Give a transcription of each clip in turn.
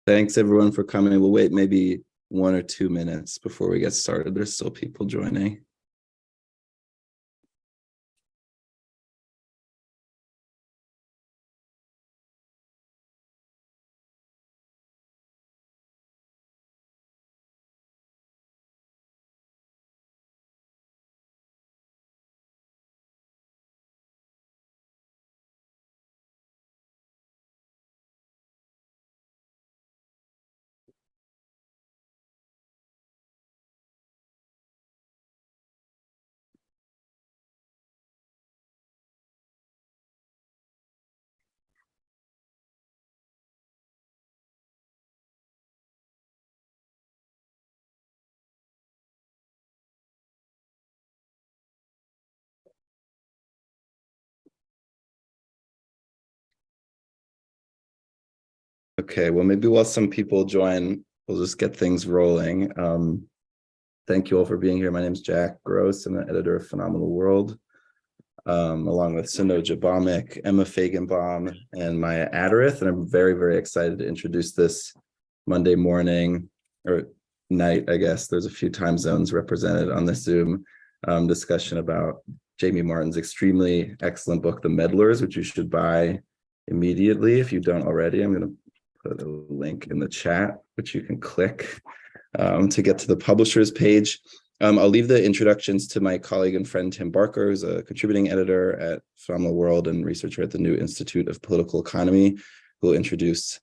Thanks everyone for coming. We'll wait maybe 1 or 2 minutes before we get started. There's still people joining. Okay, well, maybe while some people join, we'll just get things rolling. Thank you all for being here. My name is Jack Gross. I'm an editor of Phenomenal World, along with Sindoj Abamik, Emma Fagenbaum, and Maya Adderith. And I'm very, very excited to introduce this Monday morning or night, I guess. There's a few time zones represented on this Zoom discussion about Jamie Martin's extremely excellent book, The Meddlers, which you should buy immediately if you don't already. I'm going to put a link in the chat, which you can click to get to the publisher's page. I'll leave the introductions to my colleague and friend, Tim Barker, who's a contributing editor at Phenomenal World and researcher at the New Institute of Political Economy, who will introduce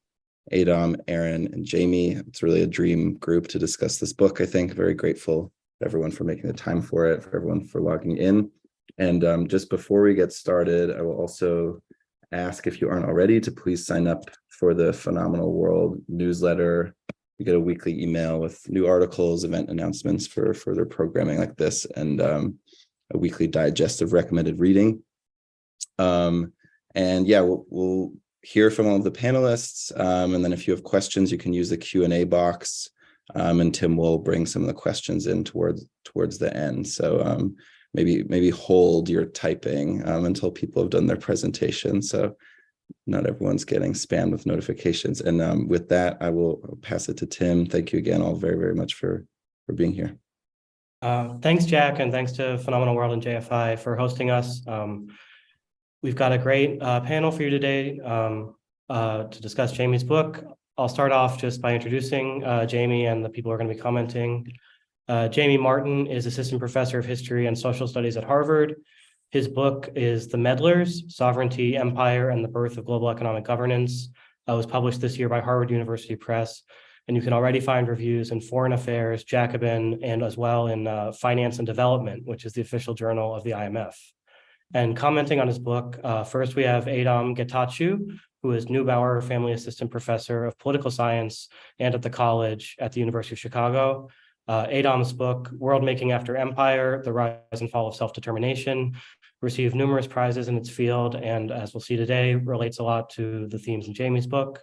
Adom, Aaron, and Jamie. It's really a dream group to discuss this book, I think. Very grateful to everyone for making the time for it, for everyone for logging in. And just before we get started, I will also ask, if you aren't already, to please sign up for the Phenomenal World newsletter. You get a weekly email with new articles, event announcements for further programming like this, and a weekly digest of recommended reading. And yeah, we'll hear from all of the panelists, and then if you have questions, you can use the Q&A box, and Tim will bring some of the questions in towards the end. So maybe hold your typing until people have done their presentation, so not everyone's getting spammed with notifications. And with that, I'll pass it to Tim. Thank you again all very, very much for being here. Thanks, Jack, and thanks to Phenomenal World and JFI for hosting us. We've got a great panel for you today to discuss Jamie's book. I'll start off just by introducing Jamie and the people who are going to be commenting. Jamie Martin is Assistant Professor of History and Social Studies at Harvard. His book is The Meddlers, Sovereignty, Empire, and the Birth of Global Economic Governance. It was published this year by Harvard University Press, and you can already find reviews in Foreign Affairs, Jacobin, and as well in Finance and Development, which is the official journal of the IMF. And commenting on his book, first we have Adam Gitachu, who is Neubauer Family Assistant Professor of Political Science and at the college at the University of Chicago. Adom's book, World-Making After Empire, The Rise and Fall of Self-Determination, received numerous prizes in its field, and as we'll see today, relates a lot to the themes in Jamie's book.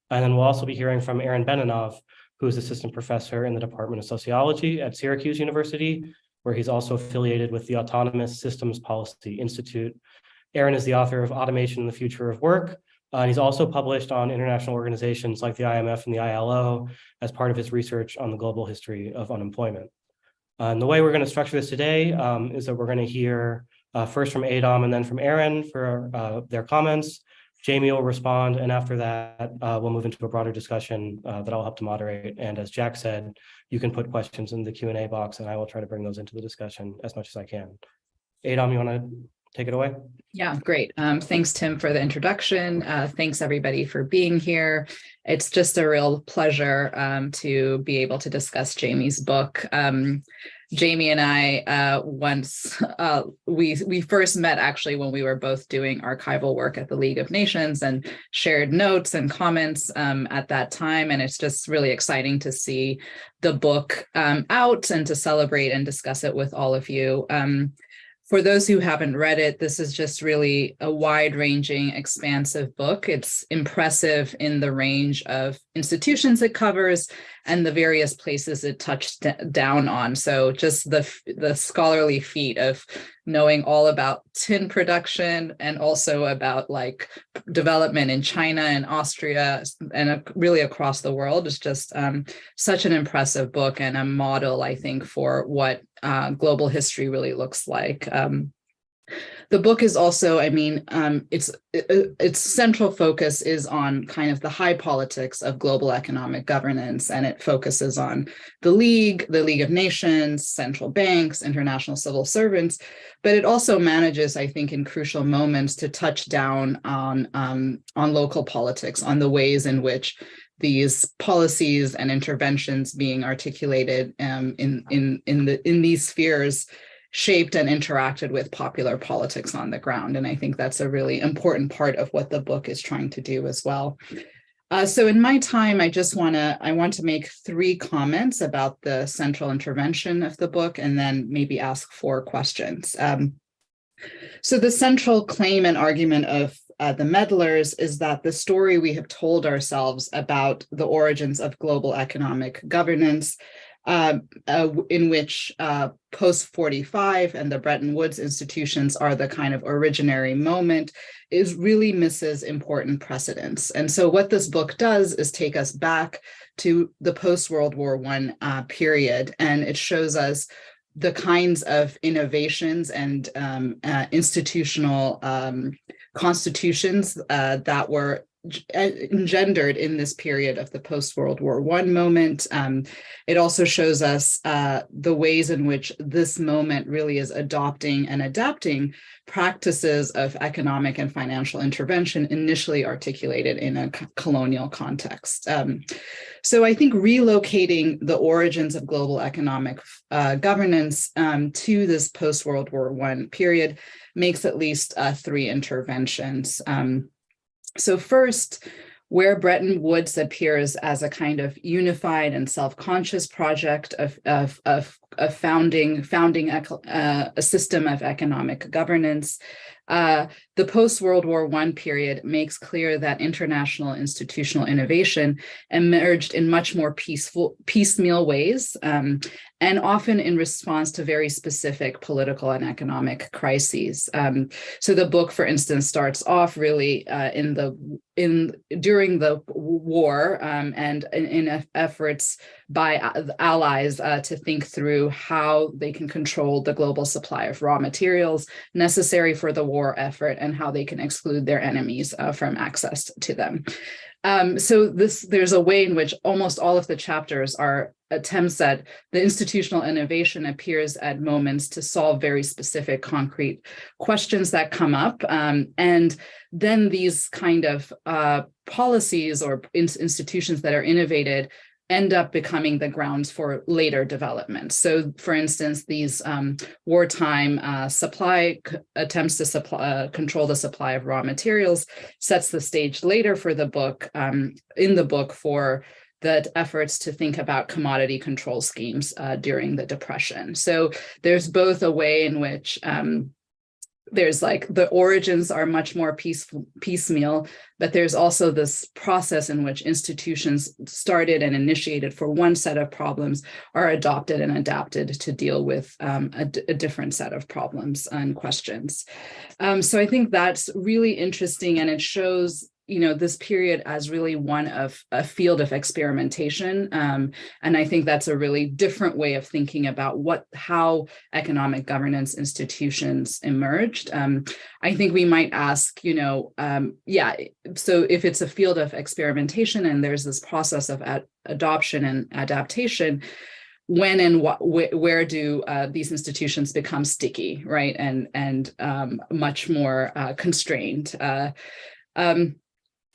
And then we'll also be hearing from Aaron Benanav, who is Assistant Professor in the Department of Sociology at Syracuse University, where he's also affiliated with the Autonomous Systems Policy Institute. Aaron is the author of Automation and the Future of Work, and he's also published on international organizations like the IMF and the ILO as part of his research on the global history of unemployment. And the way we're going to structure this today is that we're going to hear first from Adom and then from Aaron for their comments. Jamie will respond, and after that, we'll move into a broader discussion that I'll help to moderate. And as Jack said, you can put questions in the Q&A box, and I will try to bring those into the discussion as much as I can. Adom, you want to take it away? Yeah, great. Thanks, Tim, for the introduction. Thanks, everybody, for being here. It's just a real pleasure to be able to discuss Jamie's book. Jamie and I we first met actually when we were both doing archival work at the League of Nations and shared notes and comments at that time. And it's just really exciting to see the book out and to celebrate and discuss it with all of you. For those who haven't read it, this is just really a wide-ranging, expansive book. It's impressive in the range of institutions it covers and the various places it touched down on. So just the scholarly feat of knowing all about tin production and also about like development in China and Austria and really across the world is just such an impressive book and a model, I think, for what global history really looks like. The book is also, its central focus is on kind of the high politics of global economic governance, and it focuses on the League of Nations, central banks, international civil servants, but it also manages, I think, in crucial moments to touch down on local politics, on the ways in which these policies and interventions being articulated in these spheres shaped and interacted with popular politics on the ground. And I think that's a really important part of what the book is trying to do as well. So in my time, I want to make 3 comments about the central intervention of the book and then maybe ask 4 questions. So the central claim and argument of the Meddlers is that the story we have told ourselves about the origins of global economic governance, in which post-45 and the Bretton Woods institutions are the kind of originary moment, is really misses important precedents. And so what this book does is take us back to the post-World War I period, and it shows us the kinds of innovations and institutional constitutions that were engendered in this period of the post-World War I moment. It also shows us the ways in which this moment really is adopting and adapting practices of economic and financial intervention initially articulated in a colonial context. So I think relocating the origins of global economic governance to this post-World War I period makes at least 3 interventions. So first, where Bretton Woods appears as a kind of unified and self-conscious project of founding a system of economic governance, the post-World War I period makes clear that international institutional innovation emerged in much more piecemeal ways, and often in response to very specific political and economic crises. So the book, for instance, starts off really during the war and in efforts by allies to think through how they can control the global supply of raw materials necessary for the war effort and how they can exclude their enemies from access to them. So there's a way in which almost all of the chapters are attempts at the institutional innovation appears at moments to solve very specific concrete questions that come up. And then these kind of policies or institutions that are innovated end up becoming the grounds for later development. So for instance, these wartime attempts to control the supply of raw materials sets the stage later for the book, for the efforts to think about commodity control schemes during the Depression. So there's both a way in which there's like the origins are much more piecemeal, but there's also this process in which institutions started and initiated for one set of problems are adopted and adapted to deal with a different set of problems and questions. So I think that's really interesting, and it shows this period as really one of a field of experimentation. And I think that's a really different way of thinking about how economic governance institutions emerged. I think we might ask, so if it's a field of experimentation and there's this process of adoption and adaptation, when and where do these institutions become sticky, right? And much more constrained.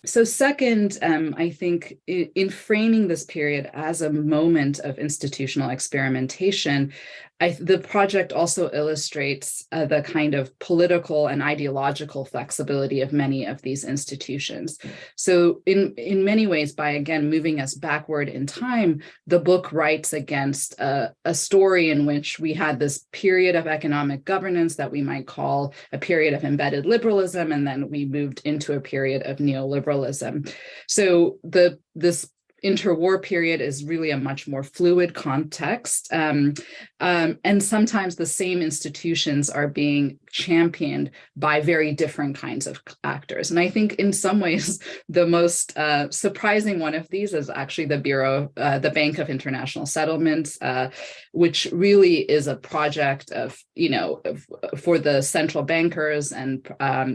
So second, I think in framing this period as a moment of institutional experimentation, The project also illustrates the kind of political and ideological flexibility of many of these institutions. So in many ways, by again moving us backward in time, the book writes against a story in which we had this period of economic governance that we might call a period of embedded liberalism, and then we moved into a period of neoliberalism. So this interwar period is really a much more fluid context. And sometimes the same institutions are being championed by very different kinds of actors. And I think in some ways, the most surprising one of these is actually the Bank of International Settlements, which really is a project of, for the central bankers and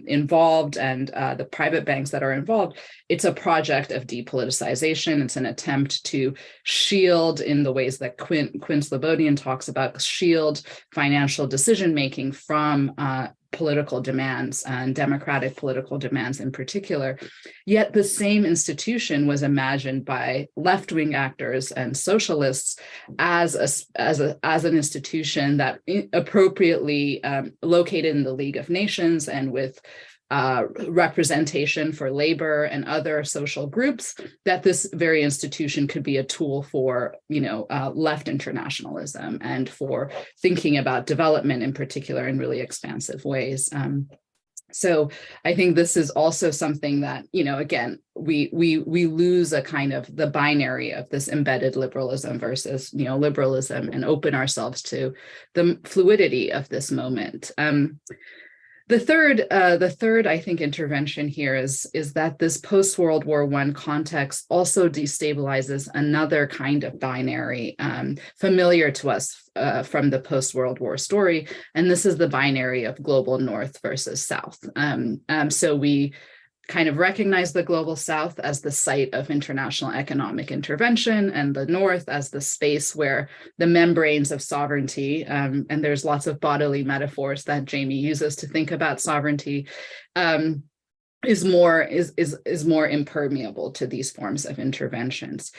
involved and the private banks that are involved. It's a project of depoliticization. It's an attempt to shield, in the ways that Quinn Slobodian talks about, shield financial decision-making from political demands and democratic political demands in particular. Yet the same institution was imagined by left-wing actors and socialists as an institution that appropriately located in the League of Nations and with representation for labor and other social groups, that this very institution could be a tool for, left internationalism and for thinking about development in particular in really expansive ways. So I think this is also something that, again, we lose a kind of the binary of this embedded liberalism versus neoliberalism and open ourselves to the fluidity of this moment. The third, I think, intervention here is that this post-World War I context also destabilizes another kind of binary familiar to us from the post-World War story, and this is the binary of global North versus South. So we kind of recognize the global South as the site of international economic intervention and the North as the space where the membranes of sovereignty, and there's lots of bodily metaphors that Jamie uses to think about sovereignty, is more impermeable to these forms of interventions.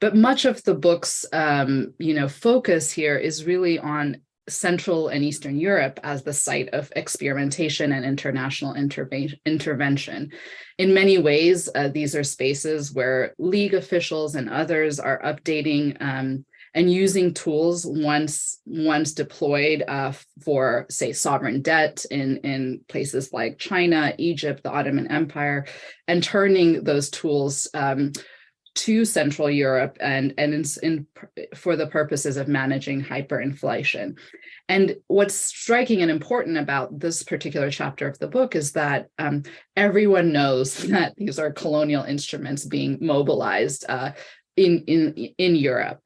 But much of the book's focus here is really on Central and Eastern Europe as the site of experimentation and international intervention. In many ways, these are spaces where League officials and others are updating and using tools once deployed for, say, sovereign debt in places like China, Egypt, the Ottoman Empire, and turning those tools to Central Europe and for the purposes of managing hyperinflation. And what's striking and important about this particular chapter of the book is that everyone knows that these are colonial instruments being mobilized in Europe.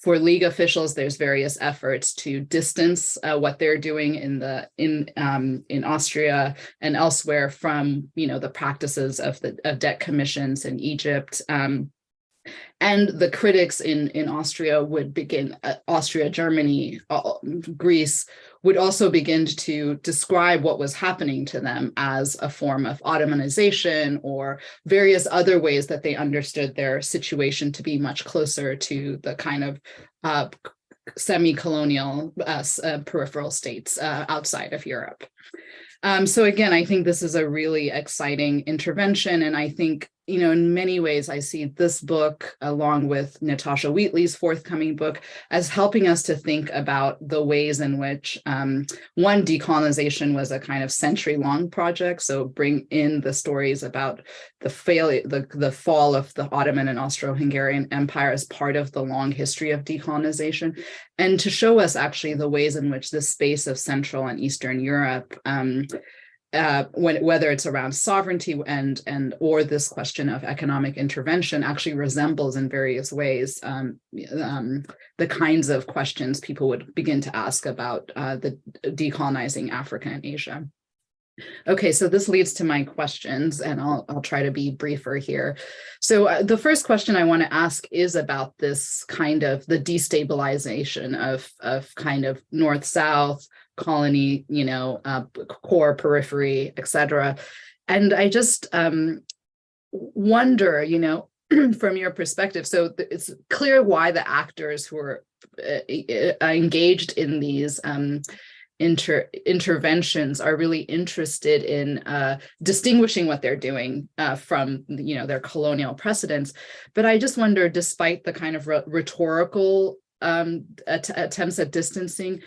For League officials, there's various efforts to distance what they're doing in Austria and elsewhere from the practices of debt commissions in Egypt. And the critics in Austria would begin, Austria, Germany, Greece, would also begin to describe what was happening to them as a form of Ottomanization or various other ways that they understood their situation to be much closer to the kind of semi-colonial peripheral states outside of Europe. So again, I think this is a really exciting intervention. And I think, in many ways, I see this book, along with Natasha Wheatley's forthcoming book, as helping us to think about the ways in which, one, decolonization was a kind of century-long project. So bring in the stories about the fall of the Ottoman and Austro-Hungarian Empire as part of the long history of decolonization, and to show us actually the ways in which the space of Central and Eastern Europe, whether it's around sovereignty and or this question of economic intervention, actually resembles in various ways the kinds of questions people would begin to ask about the decolonizing Africa and Asia. Okay, so this leads to my questions, and I'll try to be briefer here. So the first question I want to ask is about this kind of the destabilization of kind of North-South, colony, core, periphery, et cetera. And I just wonder, from your perspective, so it's clear why the actors who are engaged in these interventions are really interested in distinguishing what they're doing from their colonial precedents. But I just wonder, despite the kind of rhetorical attempts at distancing,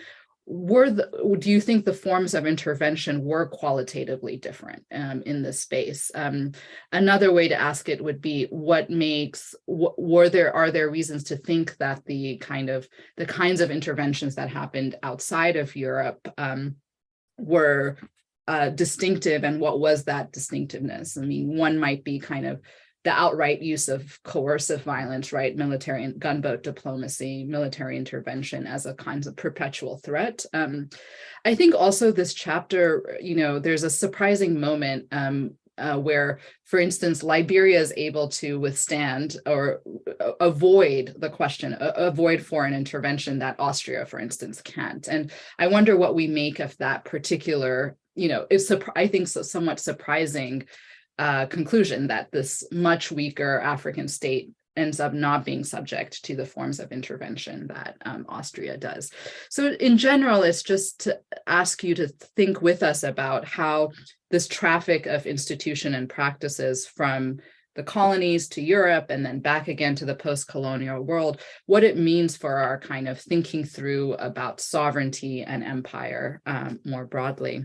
do you think the forms of intervention were qualitatively different in this space? Another way to ask it would be, are there reasons to think that the kinds of interventions that happened outside of Europe were distinctive, and what was that distinctiveness? I mean, one might be kind of the outright use of coercive violence, right? Military and gunboat diplomacy, military intervention as a kind of perpetual threat. I think also this chapter, there's a surprising moment where, for instance, Liberia is able to withstand or avoid foreign intervention that Austria, for instance, can't. And I wonder what we make of that particular, I think somewhat surprising conclusion that this much weaker African state ends up not being subject to the forms of intervention that Austria does. So in general, it's just to ask you to think with us about how this traffic of institution and practices from the colonies to Europe and then back again to the post-colonial world, what it means for our kind of thinking through about sovereignty and empire more broadly.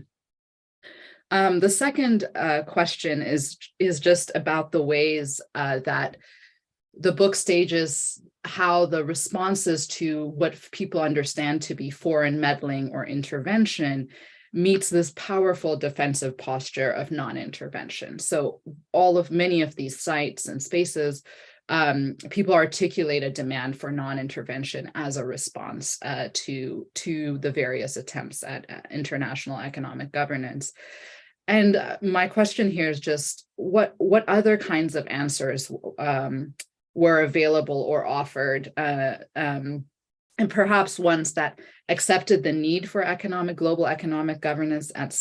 The second question is just about the ways that the book stages how the responses to what people understand to be foreign meddling or intervention meets this powerful defensive posture of non-intervention. So many of these sites and spaces, people articulate a demand for non-intervention as a response to the various attempts at international economic governance. And my question here is just what other kinds of answers were available or offered, and perhaps ones that accepted the need for global economic governance of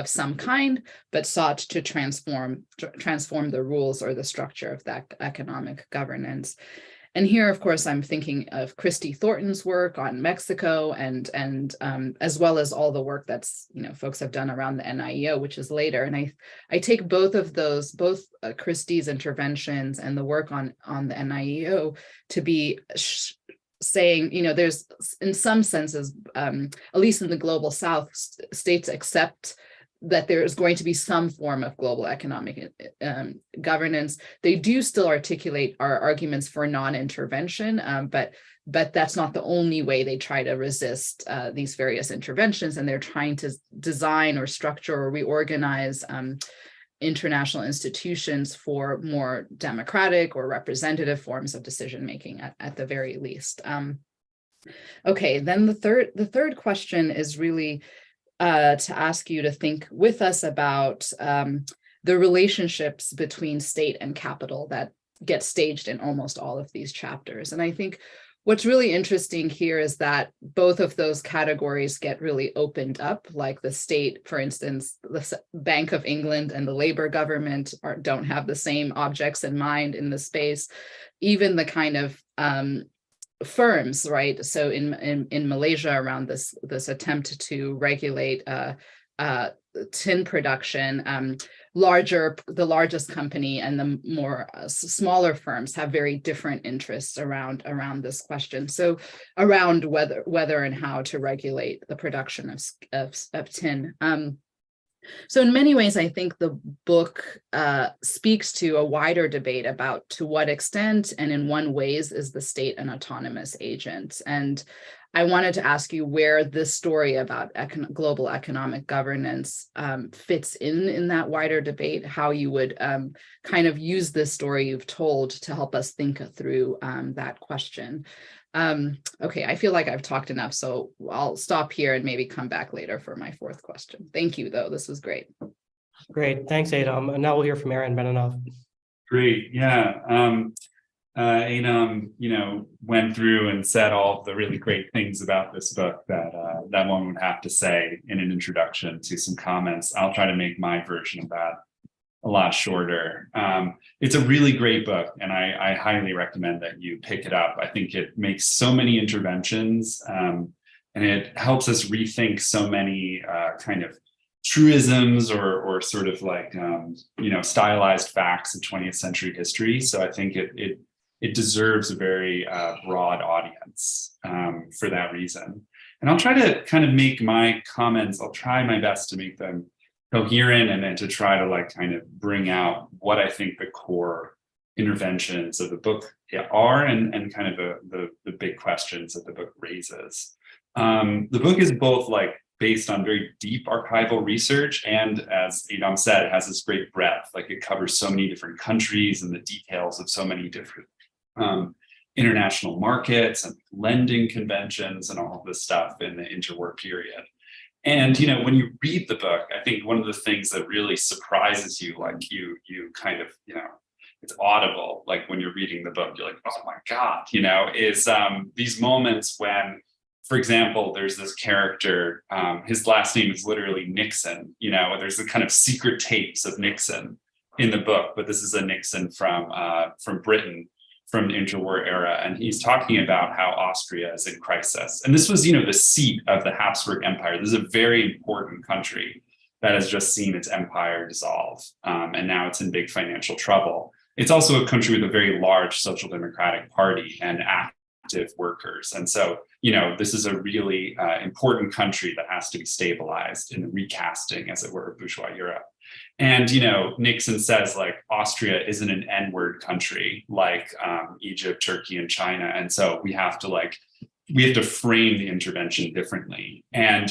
some kind, but sought to transform the rules or the structure of that economic governance. And here, of course, I'm thinking of Christy Thornton's work on Mexico and as well as all the work that's, folks have done around the NIEO, which is later. And I take both of those, Christy's interventions and the work on the NIEO to be saying, there's in some senses, at least in the global South, states accept that there is going to be some form of global economic governance. They do still articulate our arguments for non-intervention, but that's not the only way they try to resist these various interventions, and they're trying to design or structure or reorganize international institutions for more democratic or representative forms of decision-making at the very least. Okay, then the third question is really to ask you to think with us about the relationships between state and capital that get staged in almost all of these chapters. And I think what's really interesting here is that both of those categories get really opened up, like the state, for instance, the Bank of England and the Labour government don't have the same objects in mind in the space. Even the kind of firms, right? So in Malaysia, around this attempt to regulate tin production, the largest company and the more smaller firms have very different interests around this question. So around whether and how to regulate the production of tin. So in many ways, I think the book speaks to a wider debate about to what extent and in what ways is the state an autonomous agent. And I wanted to ask you where this story about global economic governance fits in that wider debate, how you would kind of use this story you've told to help us think through that question. Okay, I feel like I've talked enough, so I'll stop here and maybe come back later for my fourth question. Thank you, though. This was great. Great. Thanks, Adom. And now we'll hear from Aaron Benanav. Great. Yeah. Adom, went through and said all of the really great things about this book that one would have to say in an introduction to some comments. I'll try to make my version of that a lot shorter. It's a really great book, and I highly recommend that you pick it up. I think it makes so many interventions, and it helps us rethink so many kind of truisms or sort of like stylized facts of 20th century history. So I think it deserves a very broad audience for that reason. And I'll try to kind of make my comments, I'll try my best to make them coherent and then to try to like kind of bring out what I think the core interventions of the book are and kind of the big questions that the book raises. The book is both like based on very deep archival research, and as Adom said, it has this great breadth. Like it covers so many different countries and the details of so many different international markets and lending conventions and all of this stuff in the interwar period. And when you read the book, I think one of the things that really surprises you, like you kind of it's audible. Like when you're reading the book, you're like, oh my God, is these moments when, for example, there's this character, his last name is literally Nixon, there's a kind of secret tapes of Nixon in the book, but this is a Nixon from Britain, from the interwar era. And he's talking about how Austria is in crisis. And this was, the seat of the Habsburg Empire. This is a very important country that has just seen its empire dissolve. And now it's in big financial trouble. It's also a country with a very large social democratic party and active workers. And so, this is a really important country that has to be stabilized in the recasting, as it were, of bourgeois Europe. And, Nixon says like Austria isn't an N-word country like Egypt, Turkey, and China. And so we have to frame the intervention differently. And,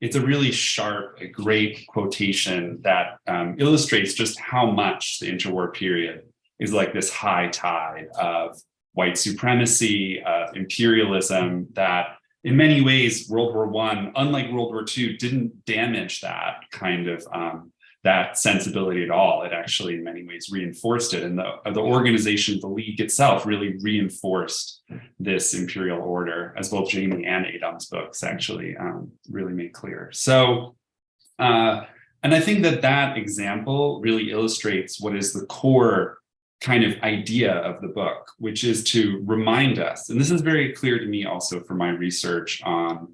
it's a really sharp, a great quotation that illustrates just how much the interwar period is like this high tide of white supremacy, of imperialism that in many ways, World War I, unlike World War II, didn't damage that kind of that sensibility at all. It actually, in many ways, reinforced it. And the organization of the League itself really reinforced this imperial order, as both Jamie and Adom's books actually really make clear. So, and I think that example really illustrates what is the core kind of idea of the book, which is to remind us, and this is very clear to me also from my research on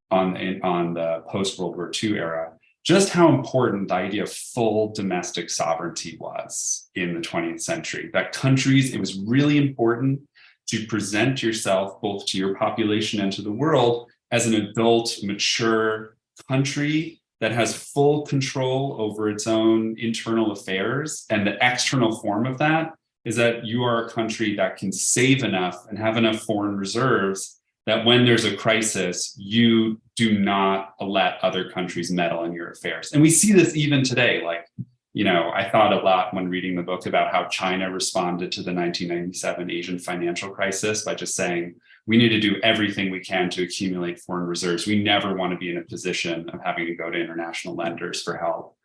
the post-World War II era, just how important the idea of full domestic sovereignty was in the 20th century. That countries, it was really important to present yourself both to your population and to the world as an adult, mature country that has full control over its own internal affairs. And the external form of that is that you are a country that can save enough and have enough foreign reserves that when there's a crisis, you do not let other countries meddle in your affairs. And we see this even today. Like, I thought a lot when reading the book about how China responded to the 1997 Asian financial crisis by just saying, we need to do everything we can to accumulate foreign reserves. We never want to be in a position of having to go to international lenders for help.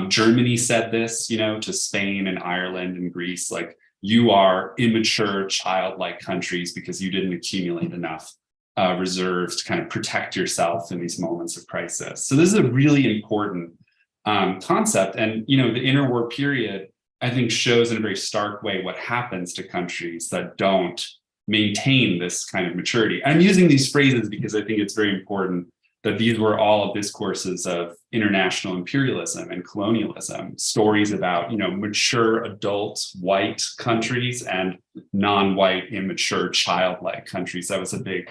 Germany said this, to Spain and Ireland and Greece, like, you are immature, childlike countries because you didn't accumulate enough reserves to kind of protect yourself in these moments of crisis. So this is a really important concept. And, the interwar period, I think, shows in a very stark way what happens to countries that don't maintain this kind of maturity. I'm using these phrases because I think it's very important that these were all discourses of international imperialism and colonialism, stories about, mature adult white countries and non-white, immature, childlike countries. That was a big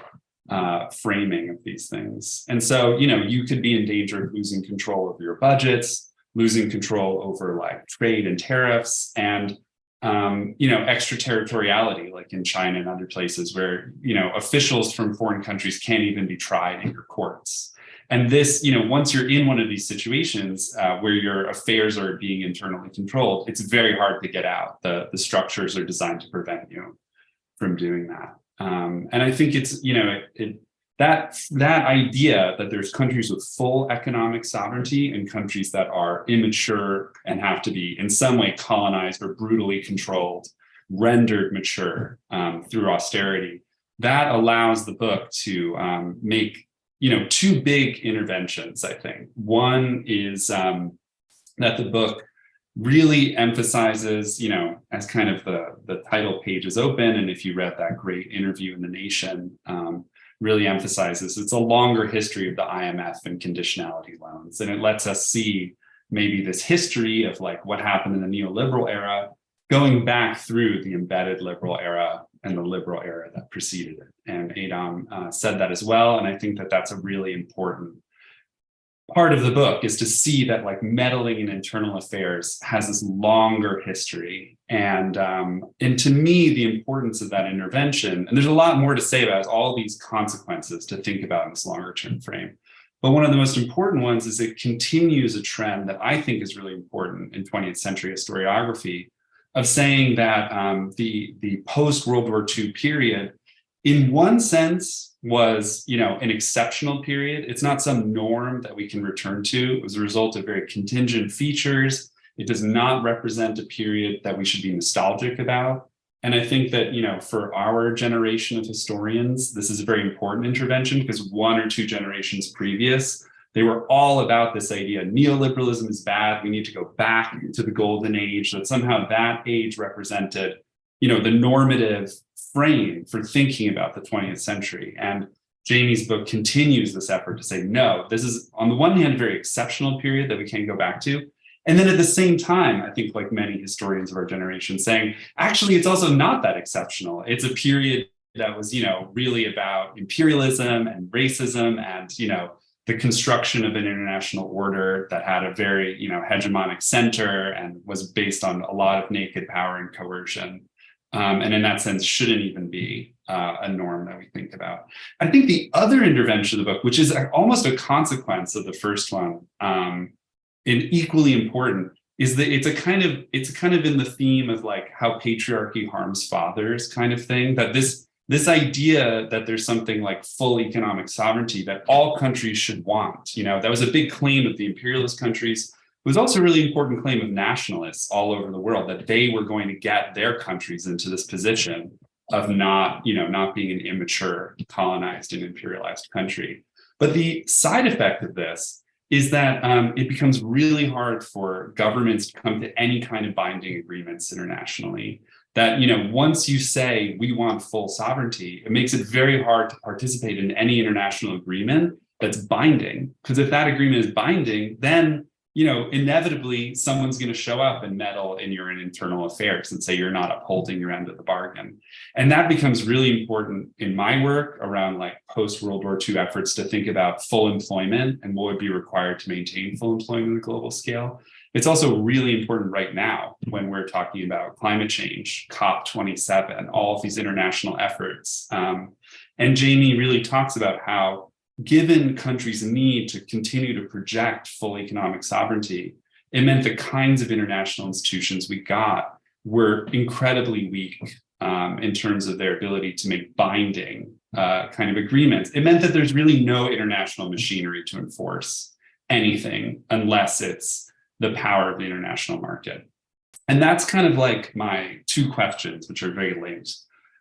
framing of these things. And so, you could be in danger of losing control of your budgets, losing control over like trade and tariffs, and extraterritoriality, like in China and other places where, officials from foreign countries can't even be tried in your courts. And this, once you're in one of these situations where your affairs are being internally controlled, it's very hard to get out. The structures are designed to prevent you from doing that. And I think it's, that idea that there's countries with full economic sovereignty and countries that are immature and have to be in some way colonized or brutally controlled, rendered mature through austerity, that allows the book to make, two big interventions, I think. One is that the book really emphasizes, as kind of the title page is open, and if you read that great interview in The Nation, really emphasizes it's a longer history of the IMF and conditionality loans. And it lets us see maybe this history of like what happened in the neoliberal era, going back through the embedded liberal era and the liberal era that preceded it. And Adom said that as well. And I think that that's a really important part of the book, is to see that like meddling in internal affairs has this longer history. And to me, the importance of that intervention, and there's a lot more to say about all these consequences to think about in this longer term frame. But one of the most important ones is it continues a trend that I think is really important in 20th century historiography, of saying that the post-World War II period, in one sense, was an exceptional period. It's not some norm that we can return to. It was a result of very contingent features. It does not represent a period that we should be nostalgic about. And I think that, for our generation of historians, this is a very important intervention, because one or two generations previous, they were all about this idea, neoliberalism is bad, we need to go back to the golden age, that somehow that age represented, the normative frame for thinking about the 20th century. And Jamie's book continues this effort to say, no, this is on the one hand, a very exceptional period that we can't go back to. And then at the same time, I think like many historians of our generation saying, actually, it's also not that exceptional. It's a period that was, really about imperialism and racism and, the construction of an international order that had a very, hegemonic center and was based on a lot of naked power and coercion. And in that sense, shouldn't even be a norm that we think about. I think the other intervention of the book, which is almost a consequence of the first one, and equally important, is that it's a kind of in the theme of like how patriarchy harms fathers kind of thing, that this idea that there's something like full economic sovereignty that all countries should want. That was a big claim of the imperialist countries. It was also a really important claim of nationalists all over the world, that they were going to get their countries into this position of not being an immature, colonized and imperialized country. But the side effect of this is that it becomes really hard for governments to come to any kind of binding agreements internationally. That, once you say we want full sovereignty, it makes it very hard to participate in any international agreement that's binding. Because if that agreement is binding, then, inevitably someone's going to show up and meddle in your internal affairs and say you're not upholding your end of the bargain. And that becomes really important in my work around like post-World War II efforts to think about full employment and what would be required to maintain full employment on a global scale. It's also really important right now when we're talking about climate change, COP27, all of these international efforts. And Jamie really talks about how, given countries' need to continue to project full economic sovereignty, it meant the kinds of international institutions we got were incredibly weak in terms of their ability to make binding kind of agreements. It meant that there's really no international machinery to enforce anything unless it's the power of the international market. And that's kind of like my two questions, which are very linked.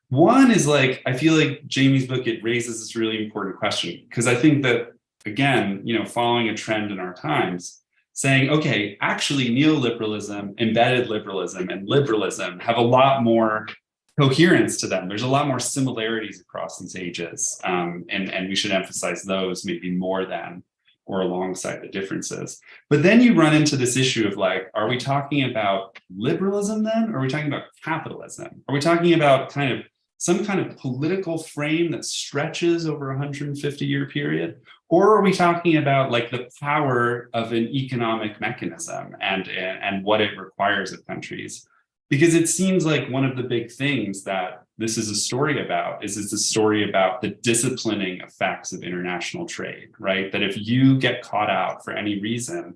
One is like, I feel like Jamie's book, it raises this really important question, because I think that, again, following a trend in our times, saying, okay, actually neoliberalism, embedded liberalism, and liberalism have a lot more coherence to them. There's a lot more similarities across these ages. And we should emphasize those maybe more than or alongside the differences. But then you run into this issue of like, are we talking about liberalism then? Or are we talking about capitalism? Are we talking about some kind of political frame that stretches over a 150-year period? Or are we talking about like the power of an economic mechanism and what it requires of countries? Because it seems like one of the big things that this is a story about is it's a story about the disciplining effects of international trade, right? That if you get caught out for any reason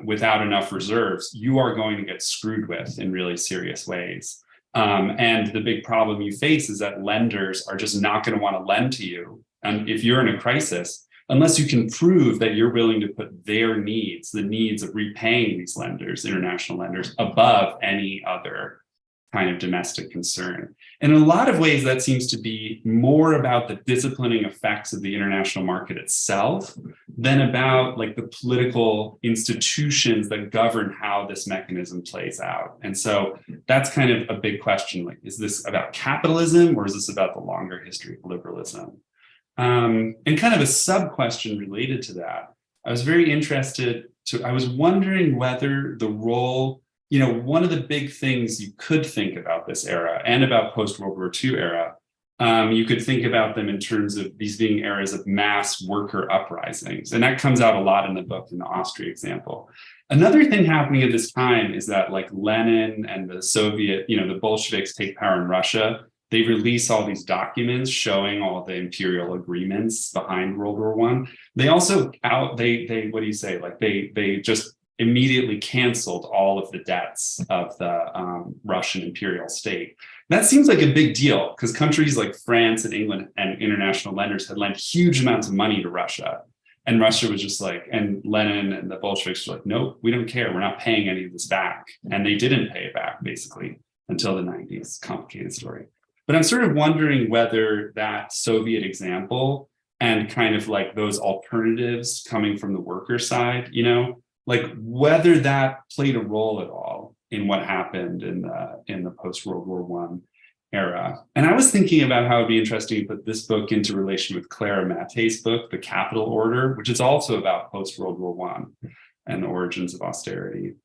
without enough reserves, you are going to get screwed with in really serious ways. And the big problem you face is that lenders are just not going to want to lend to you. And if you're in a crisis, unless you can prove that you're willing to put their needs, the needs of repaying these lenders, international lenders, above any other kind of domestic concern. And in a lot of ways, that seems to be more about the disciplining effects of the international market itself than about like the political institutions that govern how this mechanism plays out. And so that's kind of a big question. Like, is this about capitalism or is this about the longer history of liberalism? And kind of a sub question related to that, I was very interested I was wondering whether the role, one of the big things you could think about this era and about post-World War II era, you could think about them in terms of these being eras of mass worker uprisings. And that comes out a lot in the book, in the Austria example. Another thing happening at this time is that like Lenin and the Soviet, the Bolsheviks take power in Russia. They release all these documents showing all the imperial agreements behind World War I. They also what do you say? Like they just immediately canceled all of the debts of the Russian imperial state. That seems like a big deal because countries like France and England and international lenders had lent huge amounts of money to Russia. And Russia was just like, and Lenin and the Bolsheviks were like, nope, we don't care. We're not paying any of this back. And they didn't pay it back basically until the 90s. Complicated story. But I'm sort of wondering whether that Soviet example and kind of like those alternatives coming from the worker side, like whether that played a role at all in what happened in the post-World War I era. And I was thinking about how it'd be interesting to put this book into relation with Clara Matte's book, The Capital Order, which is also about post-World War I and the origins of austerity.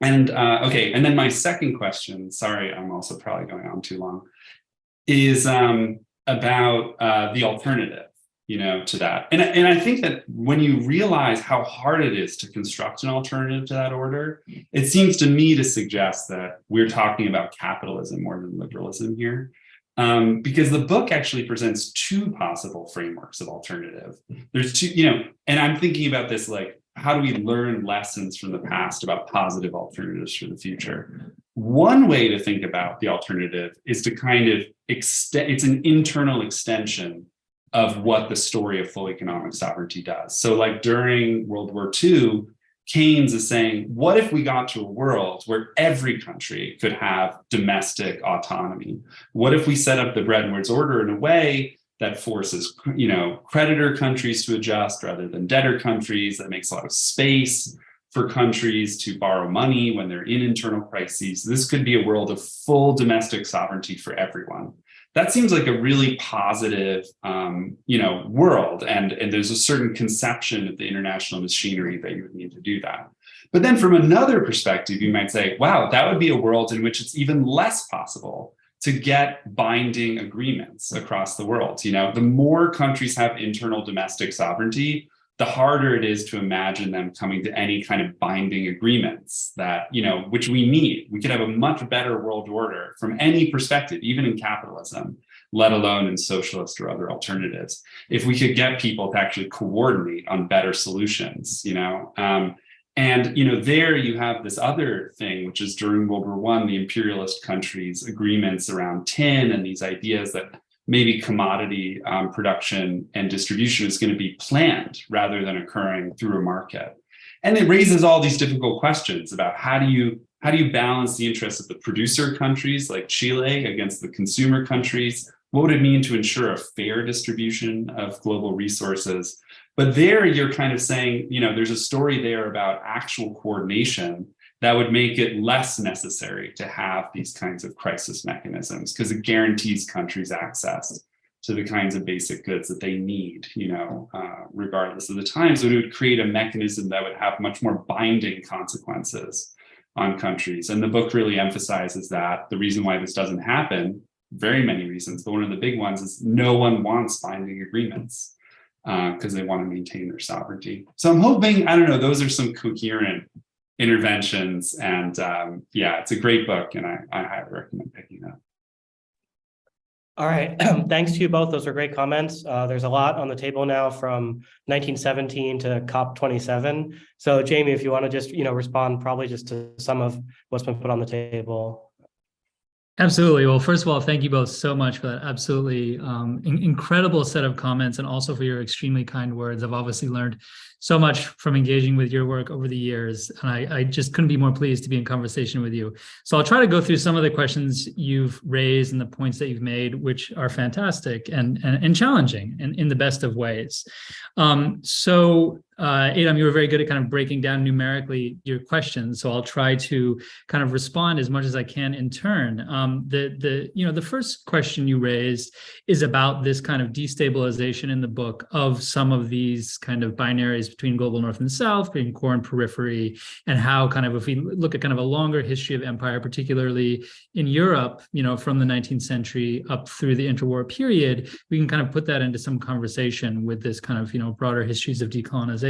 And okay, and then my second question, sorry, I'm also probably going on too long, is about the alternative, to that. And I think that when you realize how hard it is to construct an alternative to that order, it seems to me to suggest that we're talking about capitalism more than liberalism here. Because the book actually presents two possible frameworks of alternative. There's two, and I'm thinking about this like, how do we learn lessons from the past about positive alternatives for the future? One way to think about the alternative is to kind of extend, it's an internal extension of what the story of full economic sovereignty does. So like during World War II, Keynes is saying, what if we got to a world where every country could have domestic autonomy? What if we set up the Bretton Woods order in a way that forces, creditor countries to adjust rather than debtor countries, that makes a lot of space for countries to borrow money when they're in internal crises? This could be a world of full domestic sovereignty for everyone. That seems like a really positive, world. And there's a certain conception of the international machinery that you would need to do that. But then from another perspective, you might say, wow, that would be a world in which it's even less possible to get binding agreements across the world. The more countries have internal domestic sovereignty, the harder it is to imagine them coming to any kind of binding agreements that, which we need. We could have a much better world order from any perspective, even in capitalism, let alone in socialist or other alternatives, if we could get people to actually coordinate on better solutions, there you have this other thing, which is during World War I, the imperialist countries' agreements around tin and these ideas that maybe commodity production and distribution is going to be planned rather than occurring through a market. And it raises all these difficult questions about how do you balance the interests of the producer countries like Chile against the consumer countries? What would it mean to ensure a fair distribution of global resources? But there you're kind of saying, there's a story there about actual coordination that would make it less necessary to have these kinds of crisis mechanisms because it guarantees countries access to the kinds of basic goods that they need, regardless of the time. So it would create a mechanism that would have much more binding consequences on countries. And the book really emphasizes that the reason why this doesn't happen, very many reasons, but one of the big ones is no one wants binding agreements because they want to maintain their sovereignty. So I'm hoping, those are some coherent interventions, and it's a great book, and I highly recommend picking it up. All right, thanks to you both. Those are great comments. There's a lot on the table now from 1917 to COP27. So Jamie, if you want to just respond probably just to some of what's been put on the table. Absolutely. Well, first of all, thank you both so much for that absolutely incredible set of comments, and also for your extremely kind words. I've obviously learned so much from engaging with your work over the years, and I just couldn't be more pleased to be in conversation with you. So I'll try to go through some of the questions you've raised and the points that you've made, which are fantastic and challenging in the best of ways. Adom, you were very good at kind of breaking down numerically your questions, so I'll try to kind of respond as much as I can in turn. The first question you raised is about this kind of destabilization in the book of some of these kind of binaries between global north and south, between core and periphery, and how kind of, if we look at kind of a longer history of empire, particularly in Europe, from the 19th century up through the interwar period, we can kind of put that into some conversation with this kind of, broader histories of decolonization.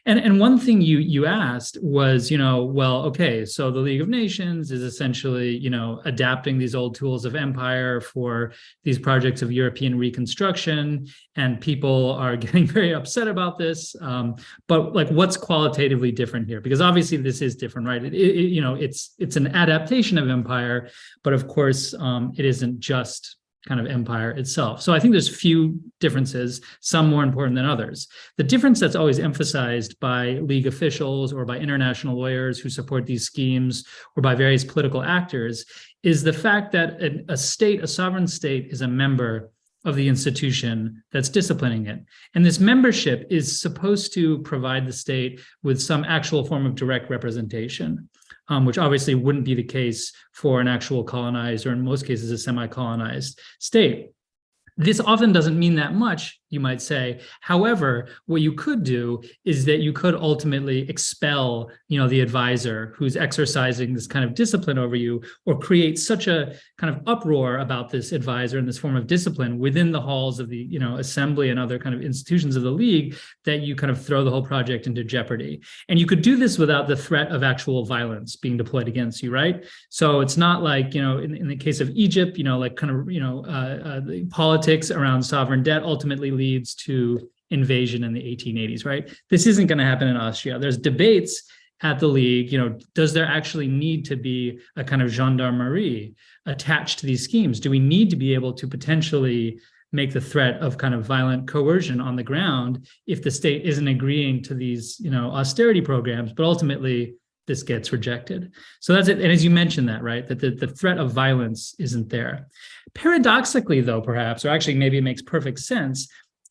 And one thing you asked was, okay, so the League of Nations is essentially, adapting these old tools of empire for these projects of European reconstruction, and people are getting very upset about this. But like, what's qualitatively different here? Because obviously this is different, right? It's an adaptation of empire, but of course, it isn't just kind of empire itself. So I think there's few differences, some more important than others. The difference that's always emphasized by League officials or by international lawyers who support these schemes or by various political actors is the fact that a sovereign state is a member of the institution that's disciplining it. And this membership is supposed to provide the state with some actual form of direct representation, which obviously wouldn't be the case for an actual colonized, or in most cases, a semi-colonized state. This often doesn't mean that much, you might say. However, what you could do is that you could ultimately expel, the advisor who's exercising this kind of discipline over you, or create such a kind of uproar about this advisor and this form of discipline within the halls of the, assembly and other kind of institutions of the League, that you kind of throw the whole project into jeopardy. And you could do this without the threat of actual violence being deployed against you, right? So it's not like, in the case of Egypt, the politics around sovereign debt ultimately leads to invasion in the 1880s, right? This isn't going to happen in Austria. There's debates at the League, does there actually need to be a kind of gendarmerie attached to these schemes? Do we need to be able to potentially make the threat of kind of violent coercion on the ground if the state isn't agreeing to these, austerity programs? But ultimately, this gets rejected. So that's it. And as you mentioned that, right, that the threat of violence isn't there. Paradoxically, though, perhaps, or actually maybe it makes perfect sense,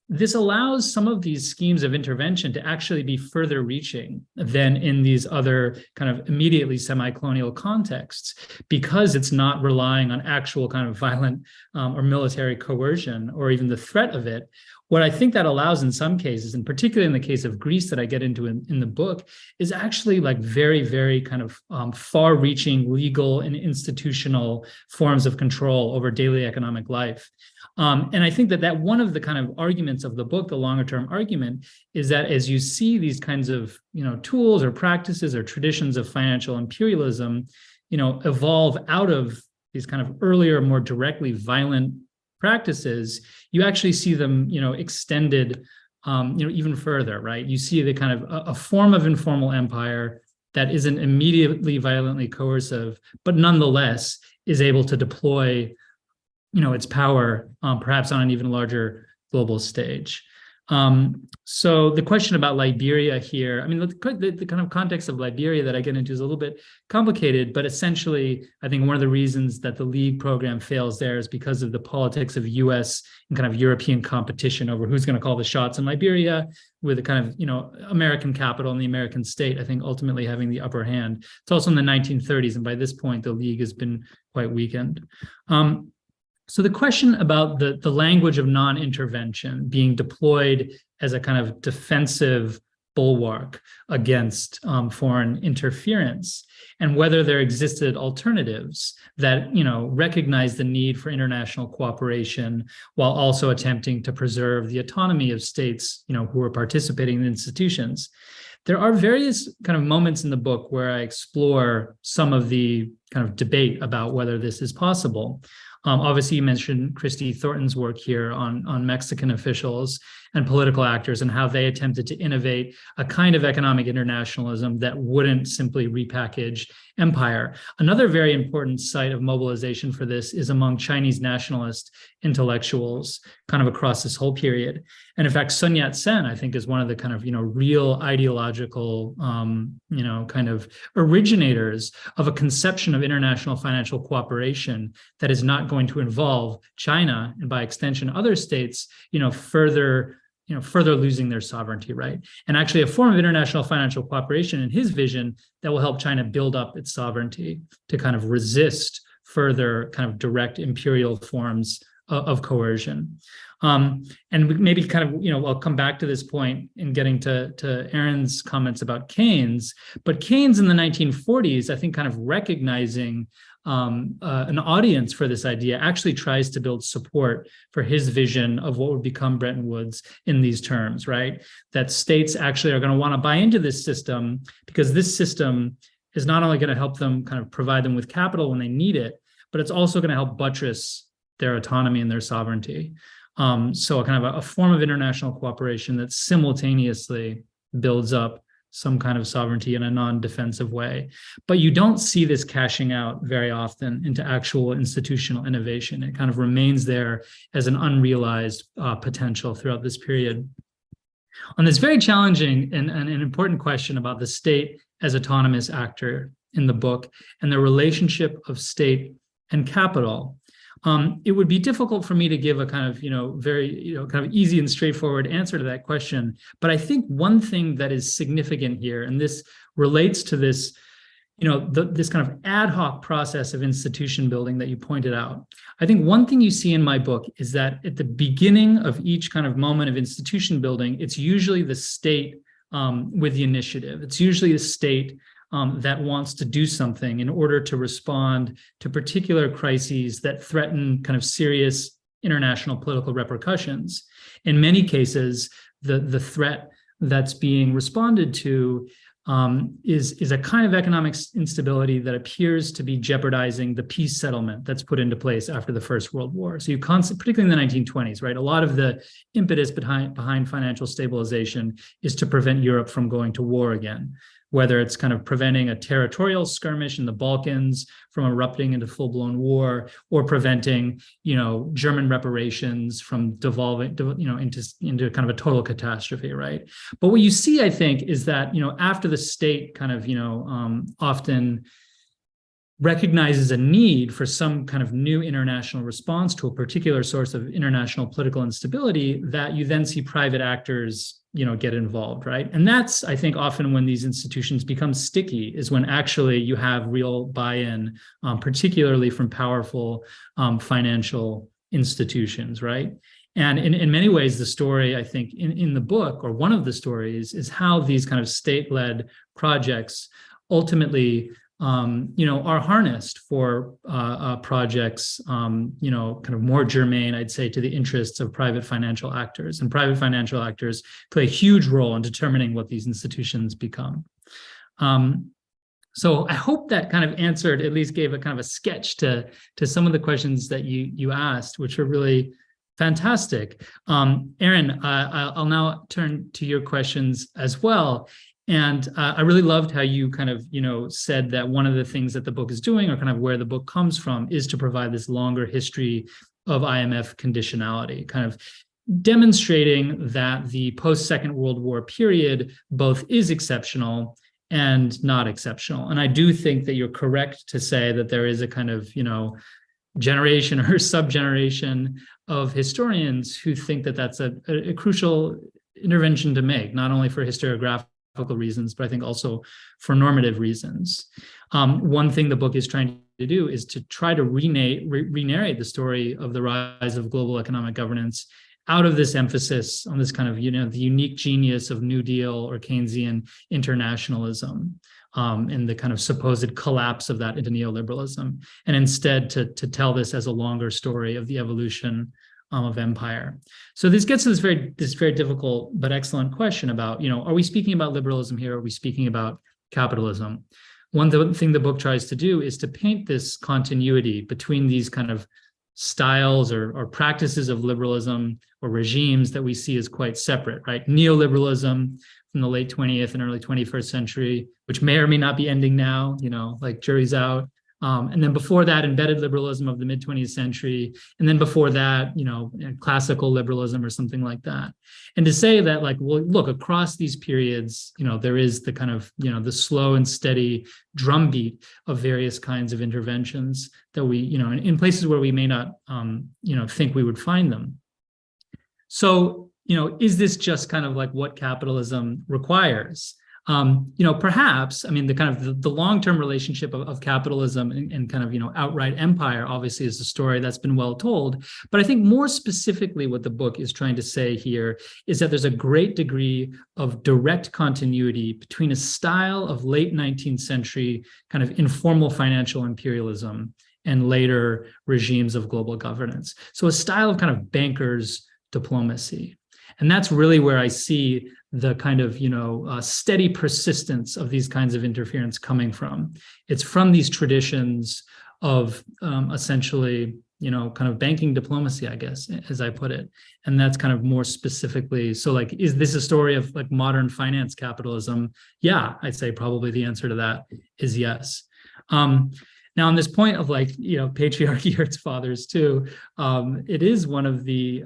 this allows some of these schemes of intervention to actually be further reaching than in these other kind of immediately semi-colonial contexts, because it's not relying on actual kind of violent or military coercion or even the threat of it. What I think that allows in some cases, and particularly in the case of Greece that I get into in the book, is actually like very, very kind of far-reaching legal and institutional forms of control over daily economic life. And I think that one of the kind of arguments of the book, the longer-term argument, is that as you see these kinds of tools or practices or traditions of financial imperialism, evolve out of these kind of earlier, more directly violent practices, you actually see them, extended, even further, right? You see the kind of a form of informal empire that isn't immediately violently coercive, but nonetheless is able to deploy, its power, perhaps on an even larger global stage. So the question about Liberia here, I mean, the kind of context of Liberia that I get into is a little bit complicated, but essentially, I think one of the reasons that the League program fails there is because of the politics of US and kind of European competition over who's going to call the shots in Liberia, with the kind of, American capital and the American state, I think, ultimately having the upper hand. It's also in the 1930s, and by this point, the League has been quite weakened. So the question about the language of non-intervention being deployed as a kind of defensive bulwark against foreign interference, and whether there existed alternatives that, recognize the need for international cooperation while also attempting to preserve the autonomy of states, who are participating in institutions. There are various kind of moments in the book where I explore some of the kind of debate about whether this is possible. Obviously, you mentioned Christy Thornton's work here on Mexican officials and political actors and how they attempted to innovate a kind of economic internationalism that wouldn't simply repackage empire. Another very important site of mobilization for this is among Chinese nationalist intellectuals kind of across this whole period. And in fact, Sun Yat-sen, I think, is one of the kind of, real ideological, kind of originators of a conception of international financial cooperation that is not going to involve China and by extension other states, further losing their sovereignty, right? And actually a form of international financial cooperation in his vision that will help China build up its sovereignty to kind of resist further kind of direct imperial forms of coercion. And maybe kind of, I'll come back to this point in getting to Aaron's comments about Keynes, but Keynes in the 1940s, I think kind of recognizing an audience for this idea actually tries to build support for his vision of what would become Bretton Woods in these terms, right? That states actually are going to want to buy into this system because this system is not only going to help them kind of provide them with capital when they need it, but it's also going to help buttress their autonomy and their sovereignty. So kind of a form of international cooperation that simultaneously builds up some kind of sovereignty in a non-defensive way. But you don't see this cashing out very often into actual institutional innovation. It kind of remains there as an unrealized potential throughout this period. On this very challenging and an important question about the state as autonomous actor in the book and the relationship of state and capital, it would be difficult for me to give a kind of, very, kind of easy and straightforward answer to that question. But I think one thing that is significant here, and this relates to this, this kind of ad hoc process of institution building that you pointed out. I think one thing you see in my book is that at the beginning of each kind of moment of institution building, it's usually the state with the initiative. It's usually the state that wants to do something in order to respond to particular crises that threaten kind of serious international political repercussions. In many cases, the threat that's being responded to is a kind of economic instability that appears to be jeopardizing the peace settlement that's put into place after the First World War. So particularly in the 1920s, right? A lot of the impetus behind financial stabilization is to prevent Europe from going to war again, whether it's kind of preventing a territorial skirmish in the Balkans from erupting into full-blown war, or preventing, German reparations from devolving, into kind of a total catastrophe, right? But what you see, I think, is that, after the state kind of, often recognizes a need for some kind of new international response to a particular source of international political instability, that you then see private actors get involved, right? And that's, I think, often when these institutions become sticky, is when actually you have real buy-in, particularly from powerful financial institutions, right? And in many ways, the story, I think, in the book, or one of the stories, is how these kind of state-led projects ultimately are harnessed for projects, kind of more germane, I'd say, to the interests of private financial actors. And private financial actors play a huge role in determining what these institutions become. So I hope that kind of answered, at least gave a kind of a sketch to some of the questions that you asked, which are really fantastic. Aaron, I'll now turn to your questions as well. And I really loved how you kind of, said that one of the things that the book is doing, or kind of where the book comes from, is to provide this longer history of IMF conditionality, kind of demonstrating that the post-Second World War period both is exceptional and not exceptional. And I do think that you're correct to say that there is a kind of, generation or sub-generation of historians who think that that's a crucial intervention to make, not only for historiographical reasons, but I think also for normative reasons. One thing the book is trying to do is to try to re-narrate the story of the rise of global economic governance out of this emphasis on this kind of, the unique genius of New Deal or Keynesian internationalism, and the kind of supposed collapse of that into neoliberalism, and instead to tell this as a longer story of the evolution of empire. So this gets to this very difficult but excellent question about, are we speaking about liberalism here? Are we speaking about capitalism? thing the book tries to do is to paint this continuity between these kind of styles or practices of liberalism or regimes that we see as quite separate, right? Neoliberalism from the late 20th and early 21st century, which may or may not be ending now, like jury's out. And then before that, embedded liberalism of the mid 20th century. And then before that, classical liberalism or something like that. And to say that, like, well, look, across these periods, there is the kind of, the slow and steady drumbeat of various kinds of interventions that we, in places where we may not, think we would find them. So, is this just kind of like what capitalism requires? Perhaps, I mean, the kind of the long-term relationship of capitalism and kind of, outright empire, obviously, is a story that's been well told. But I think more specifically, what the book is trying to say here is that there's a great degree of direct continuity between a style of late 19th century kind of informal financial imperialism and later regimes of global governance. So a style of kind of bankers' diplomacy. And that's really where I see the kind of, steady persistence of these kinds of interference coming from. It's from these traditions of essentially, kind of banking diplomacy, I guess, as I put it. And that's kind of more specifically, so like, is this a story of like modern finance capitalism? Yeah, I'd say probably the answer to that is yes. Now, on this point of like, patriarchy hurts fathers too, it is one of the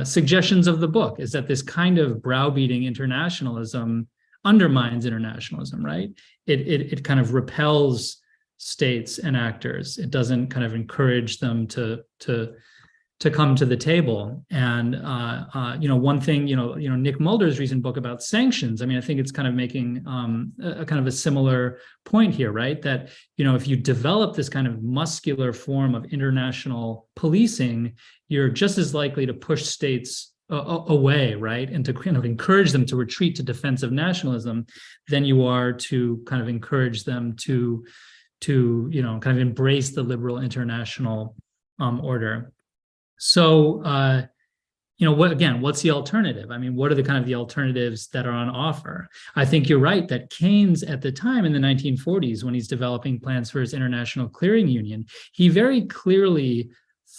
suggestions of the book is that this kind of browbeating internationalism undermines internationalism, right? It kind of repels states and actors. It doesn't kind of encourage them to come to the table. And one thing, Nick Mulder's recent book about sanctions, I mean, I think it's kind of making a kind of a similar point here, right? That, if you develop this kind of muscular form of international policing, you're just as likely to push states away, right? And to kind of encourage them to retreat to defensive nationalism than you are to kind of encourage them to kind of embrace the liberal international order. So, what's the alternative? I mean, what are the kind of the alternatives that are on offer? I think you're right that Keynes at the time in the 1940s, when he's developing plans for his international clearing union, he very clearly